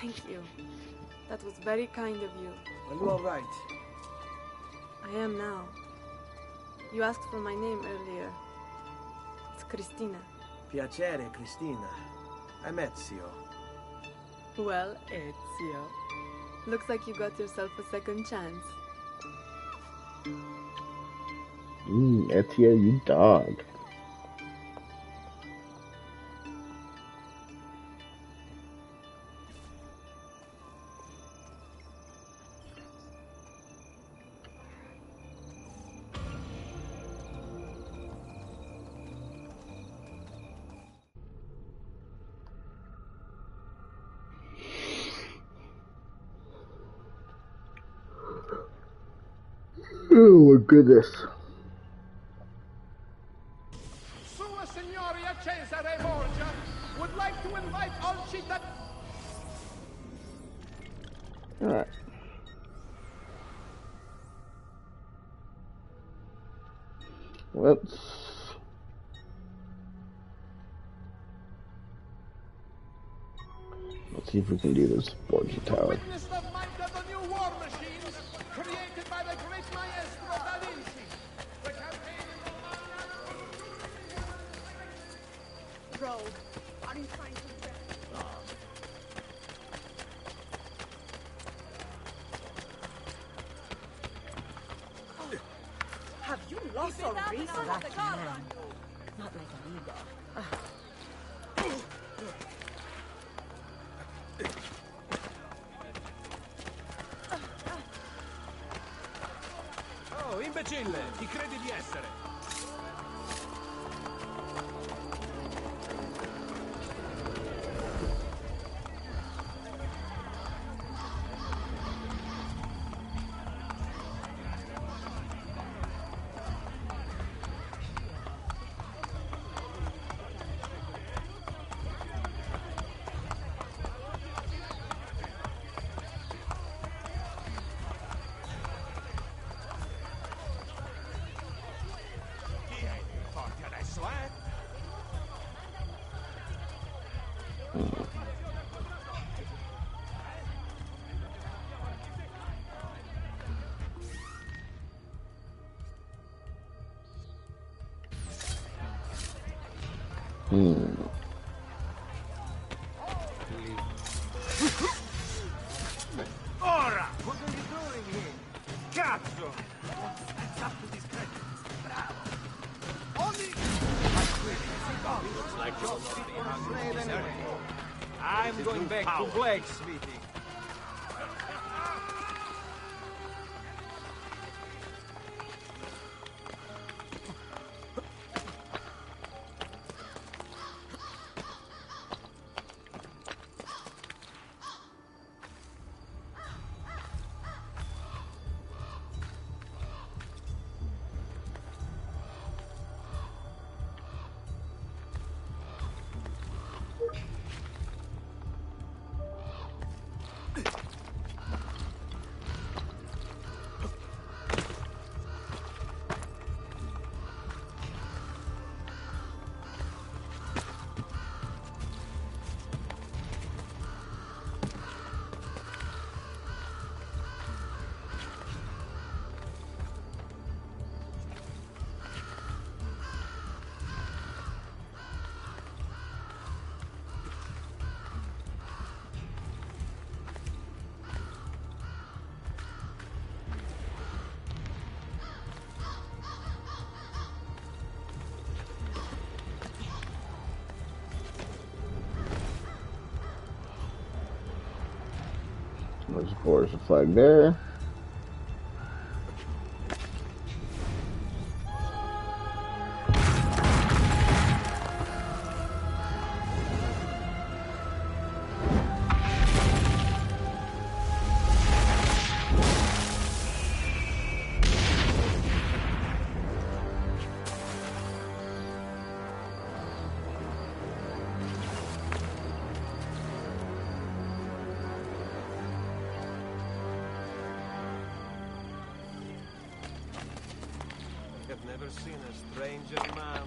Thank you. That was very kind of you. Are you all right? I am now. You asked for my name earlier. It's Cristina. Piacere, Cristina. I'm Ezio. Well, Ezio. Looks like you got yourself a second chance. Ezio, you dog. Oh my goodness. Sua Signoria Cesare Borgia would like to invite all cittadini. Alright. Let's see if we can do this Borgia Tower. Witness the might of the new war machines created by the great maestro Da Vinci. The campaign in Bro, are you trying to get... Have you lost all reason? That man. Not like an ego. Oh, imbecille! Chi credi di essere? Ora! What are you doing here? Cazzo! It's up to this guy. Bravo! Only... Looks like you're sitting on slave anyway. I'm going back to blacksmithing. There's of course a flag there. have never seen a stranger man,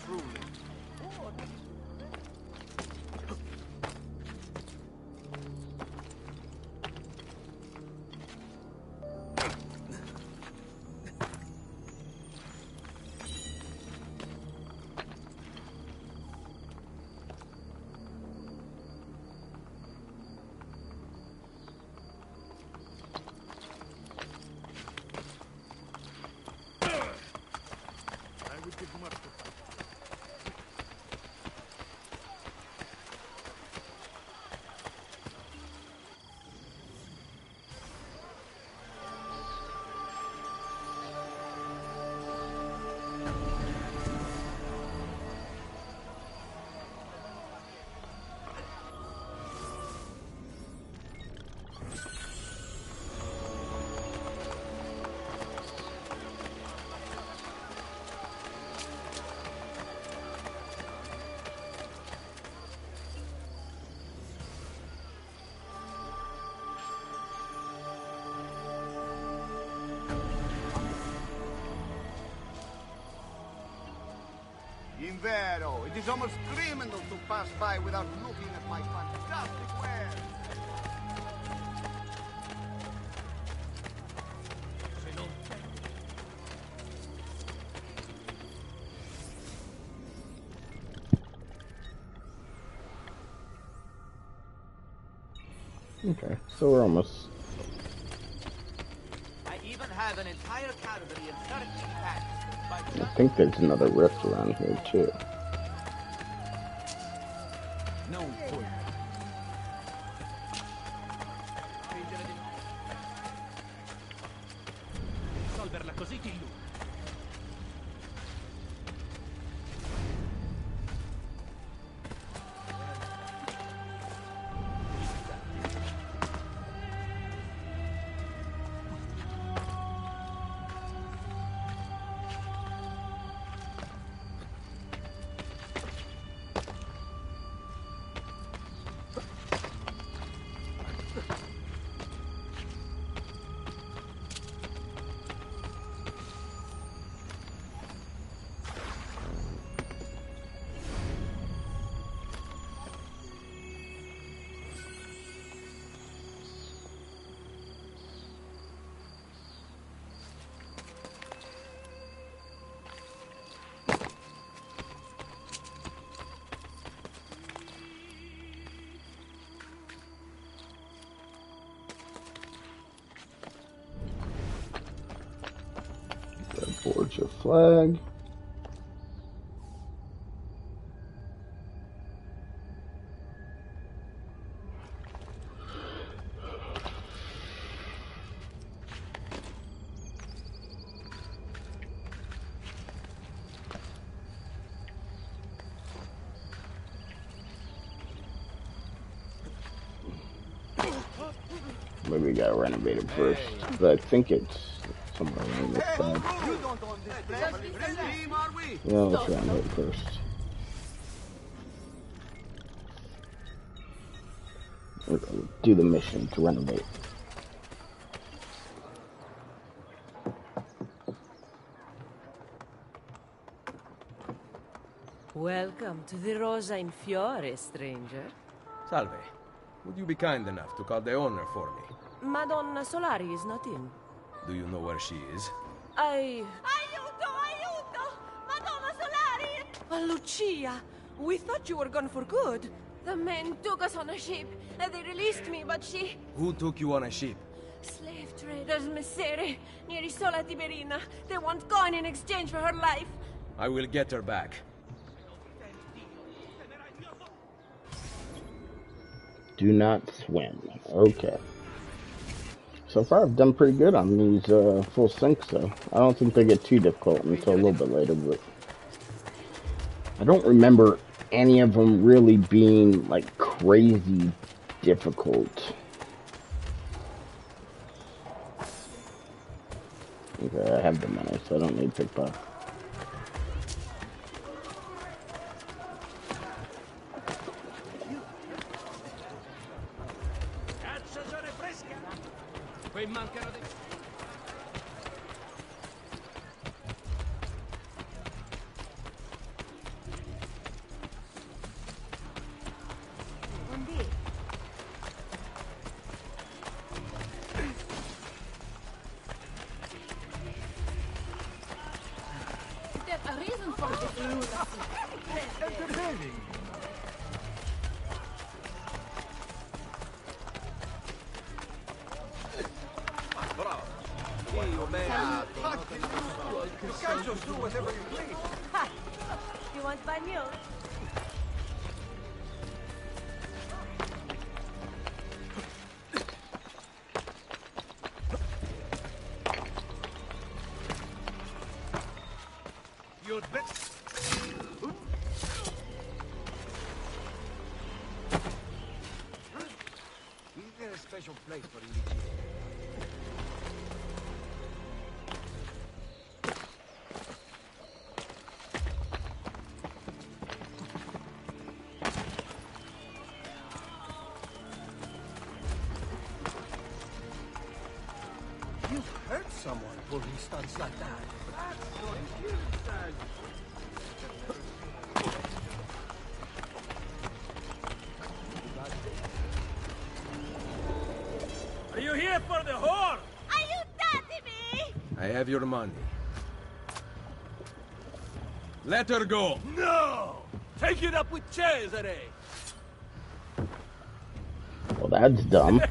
truly. Invero, it is almost criminal to pass by without looking at my fantastic wares. Okay, so we're almost. I even have an entire category of 13 packs. I think there's another rift around here too. No food. Risolverla così ti illudo. Forge a flag. Maybe we gotta renovate it first, but I think it's somewhere around this side. Yeah, let's renovate it first. We'll do the mission to renovate. Welcome to the Rosa in Fiore, stranger. Salve. Would you be kind enough to call the owner for me? Madonna Solari is not in. Do you know where she is? I... Aiuto! Aiuto! Madonna Solari! Oh, Lucia! We thought you were gone for good. The men took us on a ship, and they released me, but she... Who took you on a ship? Slave traders, Messere, near Isola Tiberina. They want coin in exchange for her life. I will get her back. Do not swim. Okay. So far I've done pretty good on these full sinks though. I don't think they get too difficult until a little bit later, but I don't remember any of them really being like crazy difficult. Okay, I have the money, so I don't need pickpocket. Entertaining. Bravo. Io beato. You guys just do whatever you please. You want my milk? You'd bet. Is there a special place for you? You hurt someone pulling stunts like that. Are you here for the whore? Are you dating me? I have your money. Let her go. No! Take it up with Cesare! Well, that's dumb.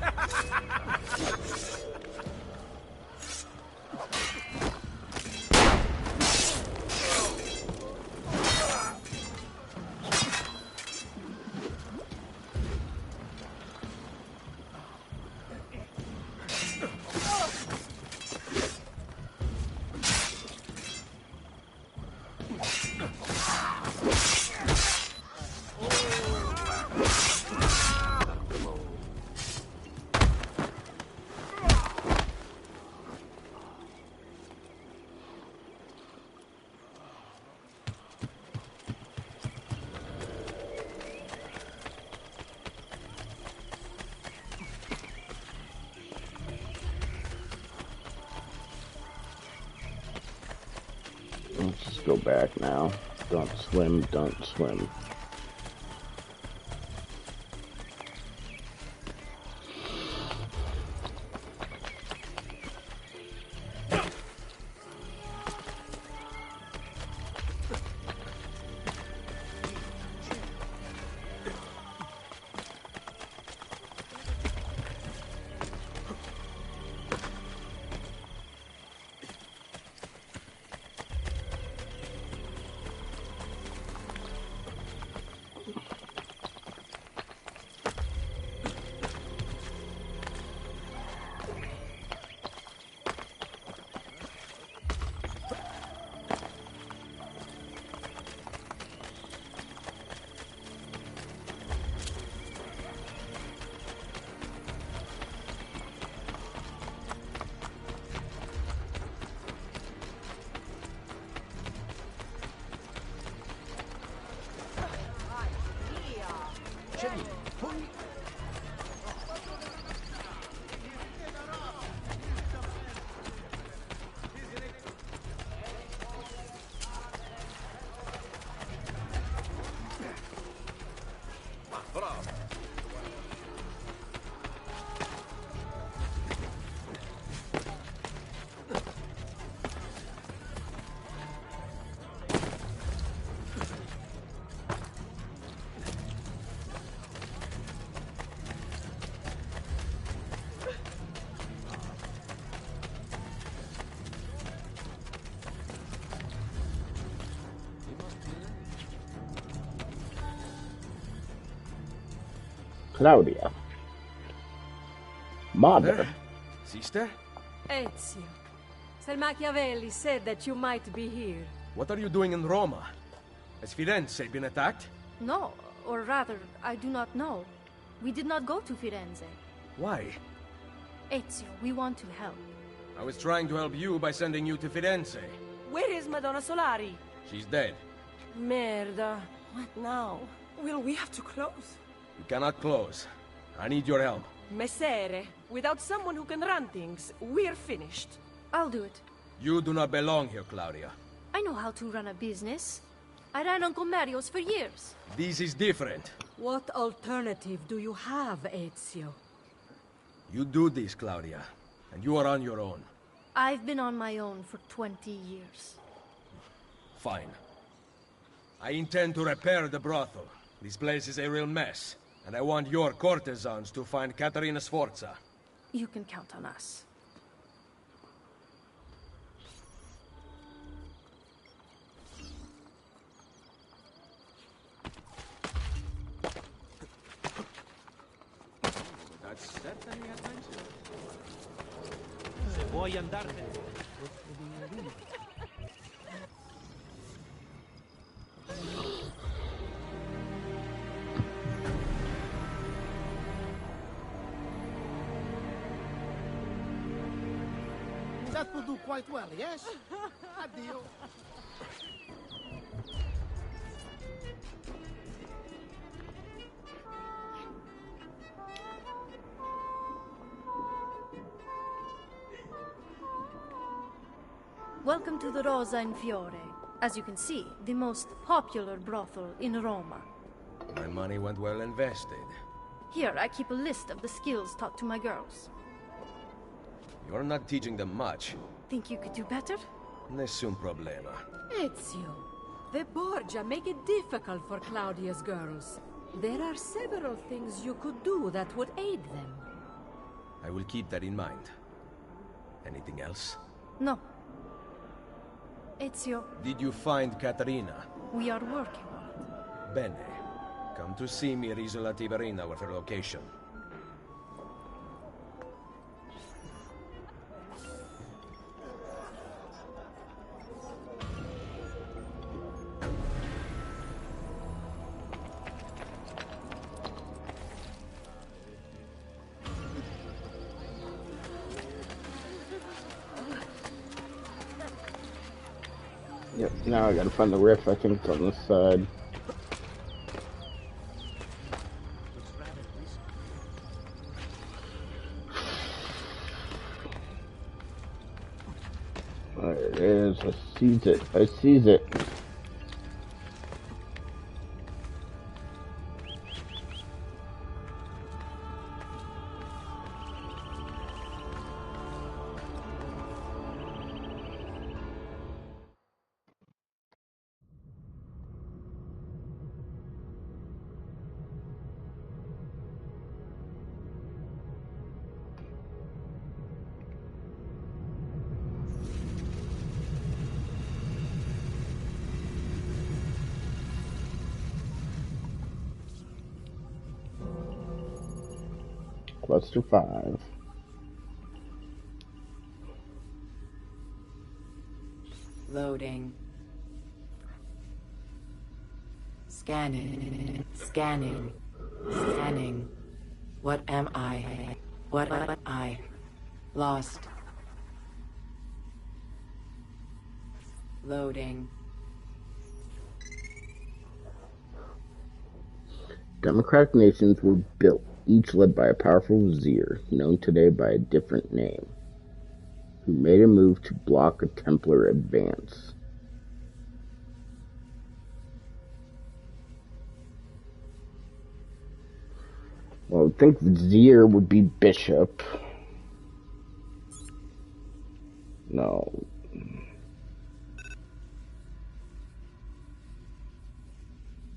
Let's just go back now. Don't swim, don't swim. Claudia. Mother. Sister? Ezio. Sir Machiavelli said that you might be here. What are you doing in Roma? Has Firenze been attacked? No, or rather, I do not know. We did not go to Firenze. Why? Ezio, we want to help. I was trying to help you by sending you to Firenze. Where is Madonna Solari? She's dead. Merda. What now? Will we have to close? You cannot close. I need your help. Messere, without someone who can run things, we're finished. I'll do it. You do not belong here, Claudia. I know how to run a business. I ran on Commerios for years. This is different. What alternative do you have, Ezio? You do this, Claudia, and you are on your own. I've been on my own for 20 years. Fine. I intend to repair the brothel. This place is a real mess, and I want your courtesans to find Caterina Sforza. You can count on us. That's certainly adventure. Se vuoi andartene. That will do quite well, yes? Addio. Welcome to the Rosa in Fiore. As you can see, the most popular brothel in Roma. My money went well invested. Here, I keep a list of the skills taught to my girls. You're not teaching them much. Think you could do better? Nessun problema. Ezio, the Borgia make it difficult for Claudia's girls. There are several things you could do that would aid them. I will keep that in mind. Anything else? No. Ezio, Did you find Caterina? we are working on it. Bene. Come to see me at Isola Tiberina with her location. Yep, now I gotta find the riff. I think it's on this side. There it is. I seize it. I seize it. Cluster 5. Loading. Scanning. Scanning. Scanning. What am I? What am I? Lost. Loading. Democratic nations were built, each led by a powerful vizier, known today by a different name, who made a move to block a Templar advance. Well, I would think vizier would be bishop. No.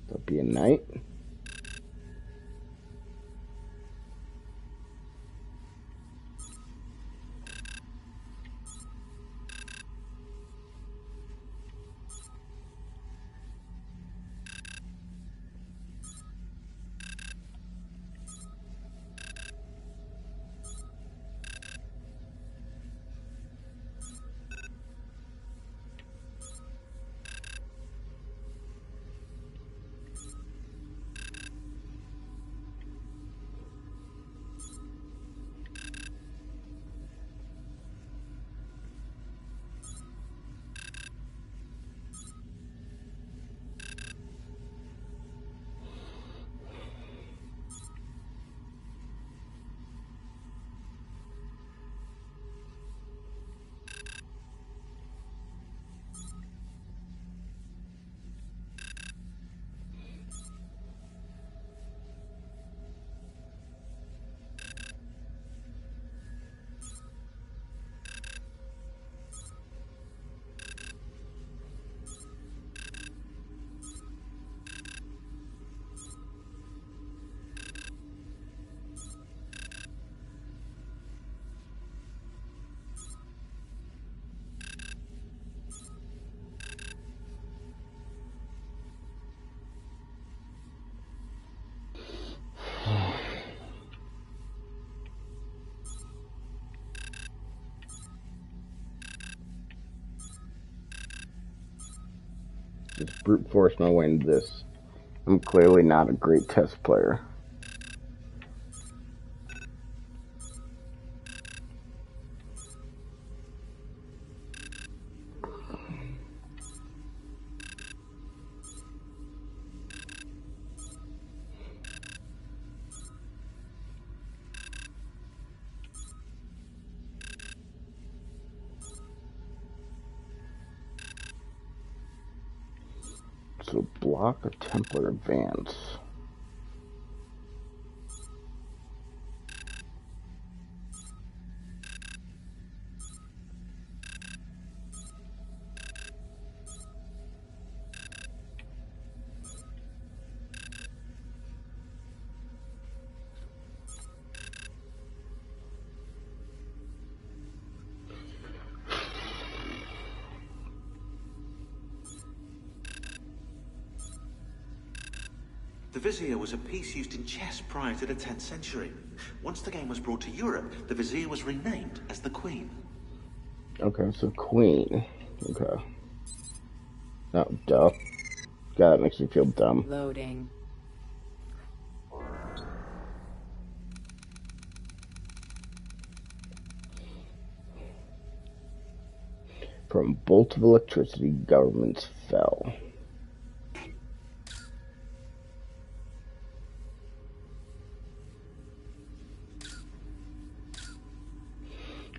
That'd be a knight. Just brute force my way into this. I'm clearly not a great test player. So block a Templar advance. The Vizier was a piece used in chess prior to the 10th century. Once the game was brought to Europe, the Vizier was renamed as the Queen. Okay, so Queen. Okay. Oh, duh. God, that makes me feel dumb. Loading. From a bolt of electricity, governments fell.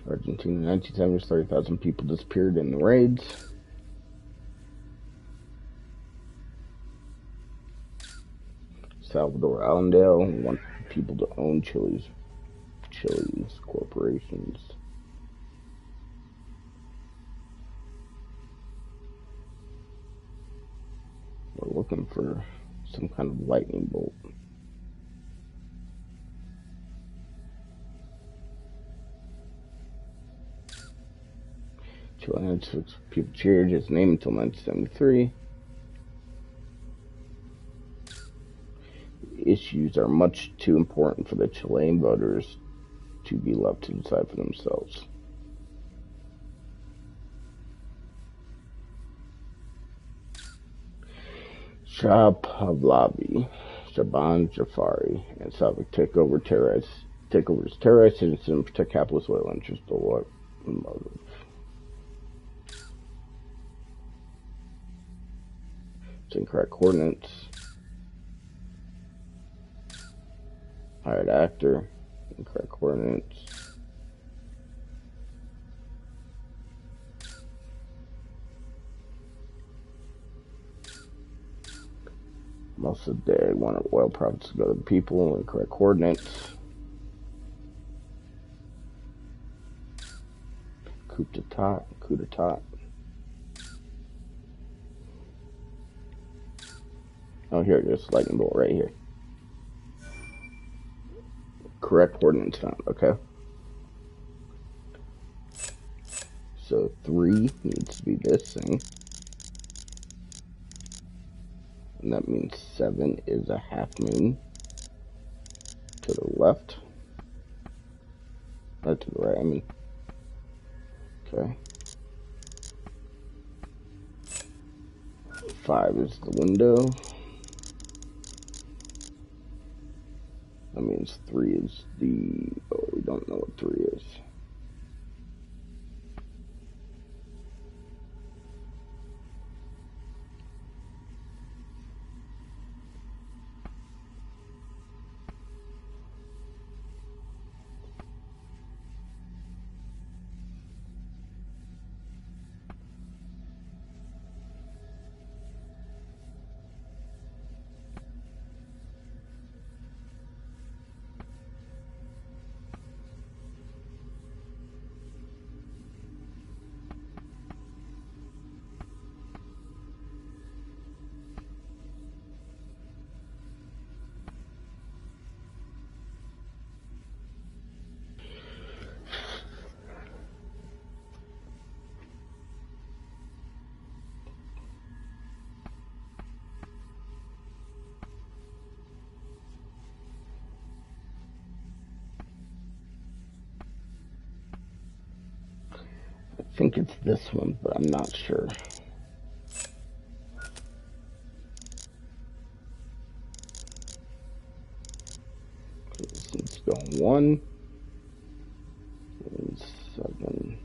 Argentina, 1970s, 30,000 people disappeared in the raids. Salvador Allendale wants people to own Chile's corporations. We're looking for some kind of lightning bolt. Chile had 6 people cheered his name until 1973. Issues are much too important for the Chilean voters to be left to decide for themselves. Shah Pahlavi, Shaban Jafari, and Salvik take over as terrorist citizens and protect capitalist oil interests. The what motive? It's incorrect coordinates. Hired actor, incorrect coordinates. Most of the day, wanted oil profits to go to the people, incorrect coordinates. Coup d'etat. Oh, here it is, lightning bolt right here. Correct coordinates found, okay. So 3 needs to be this thing. And that means 7 is a half moon. To the left. Not to the right, I mean. Okay. 5 is the window. That means 3 is the... Oh, we don't know what 3 is. I think it's this one, but I'm not sure. 1 and 7.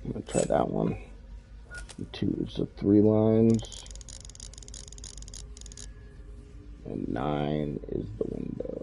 I'm going to try that one. 2 is the 3 lines. And 9 is the window.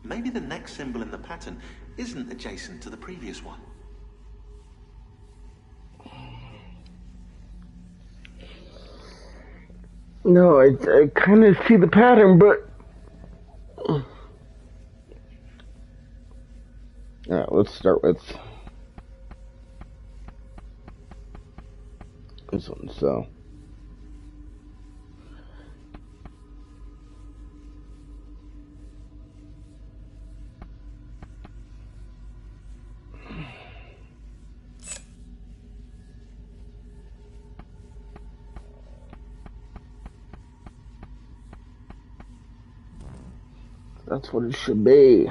Maybe the next symbol in the pattern isn't adjacent to the previous one. No, I kind of see the pattern, but... Alright, let's start with this one, so... That's what it should be.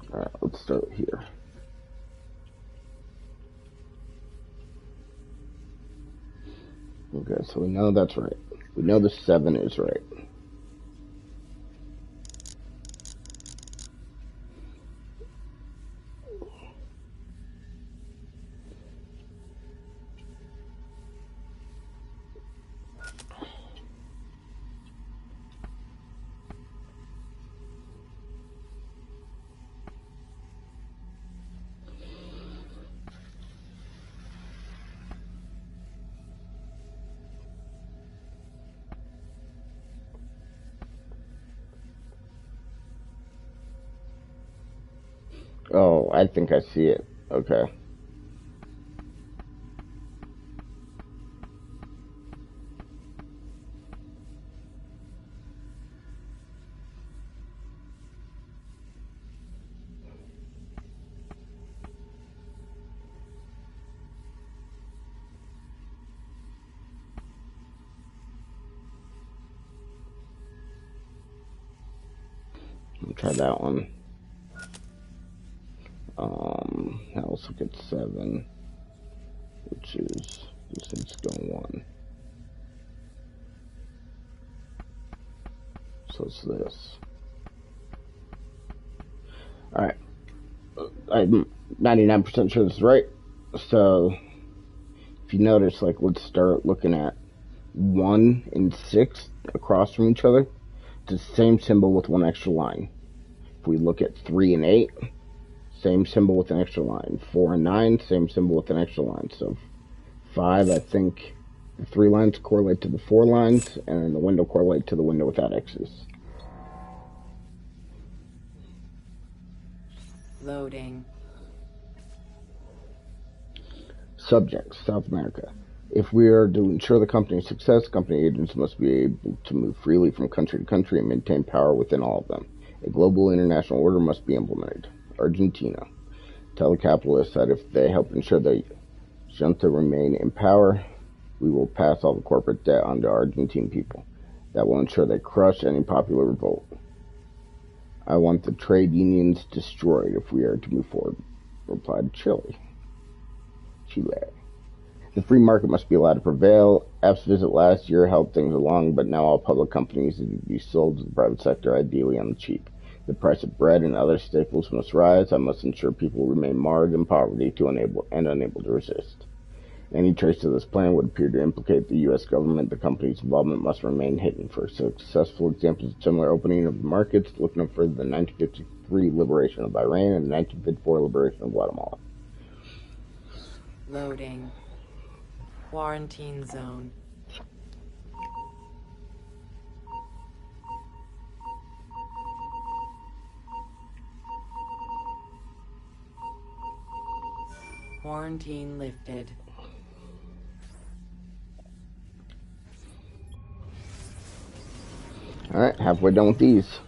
Alright, let's start here. Okay, so we know that's right. We know the 7 is right. Oh, I think I see it. Okay. I'll try that one. Now let's look at 7, which is, this needs to go 1. So it's this. Alright. I'm 99% sure this is right. So, if you notice, like, let's start looking at 1 and 6 across from each other. It's the same symbol with 1 extra line. If we look at 3 and 8, same symbol with an extra line. 4 and 9, same symbol with an extra line. So 5, I think the 3 lines correlate to the 4 lines, and then the window correlate to the window without X's. Loading. Subject, South America. If we are to ensure the company's success, company agents must be able to move freely from country to country and maintain power within all of them. A global international order must be implemented. Argentina. Tell the capitalists that if they help ensure the junta remain in power, we will pass all the corporate debt on the Argentine people. That will ensure they crush any popular revolt. I want the trade unions destroyed if we are to move forward, replied Chile. The free market must be allowed to prevail. F's visit last year helped things along, but now all public companies need to be sold to the private sector, ideally on the cheap. The price of bread and other staples must rise. I must ensure people remain marred in poverty unable to resist. Any trace of this plan would appear to implicate the U.S. government. The company's involvement must remain hidden. For successful examples of similar opening of the markets, look no further than the 1953 liberation of Iran and the 1954 liberation of Guatemala. Loading. Quarantine zone. Quarantine lifted. Alright, halfway done with these.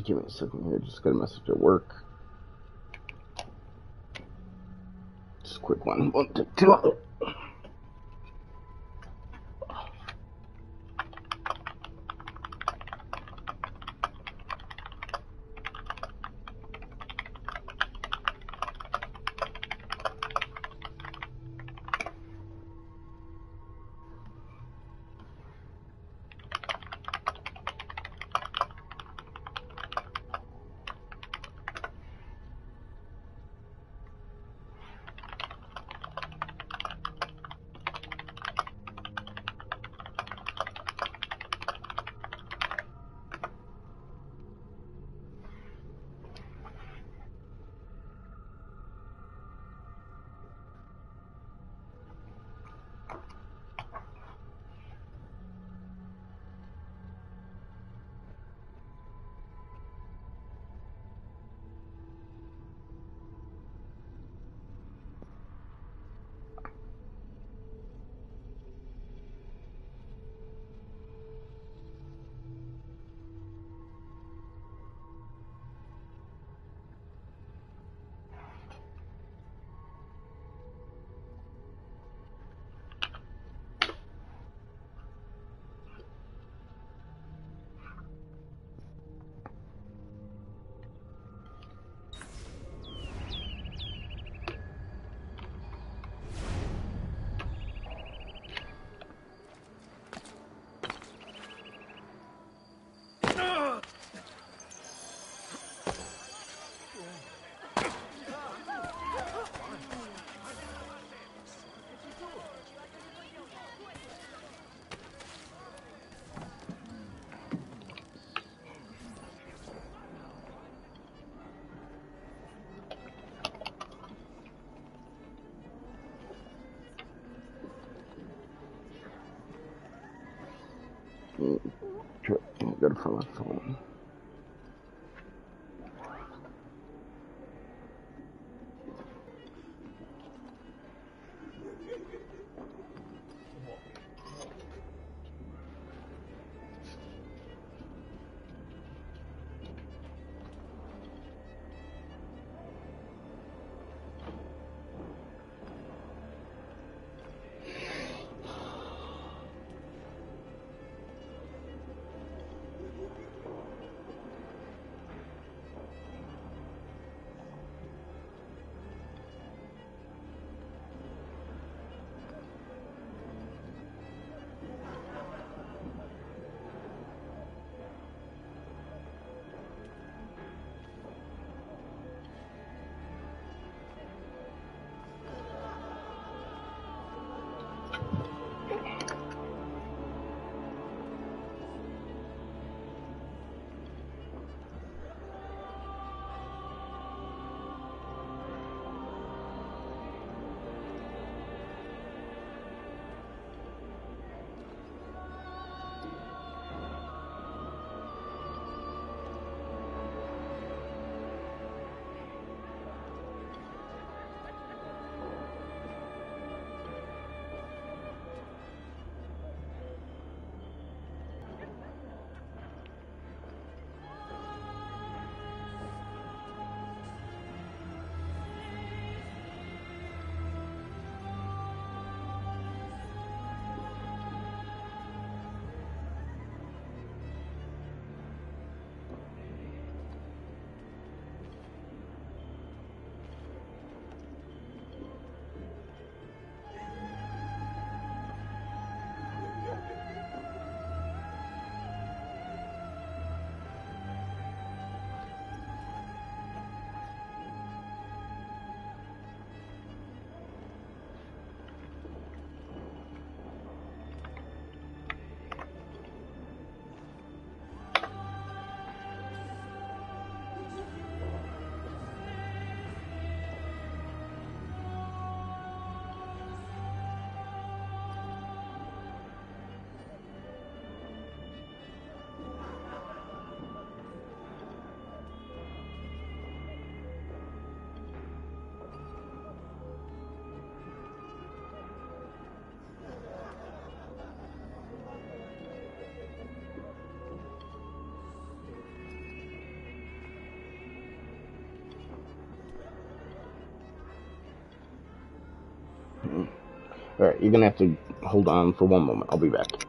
Give me a second here, just got a message at work. Just a quick one. Won't take too long. Gotta find my phone. Alright, you're gonna have to hold on for one moment. I'll be back.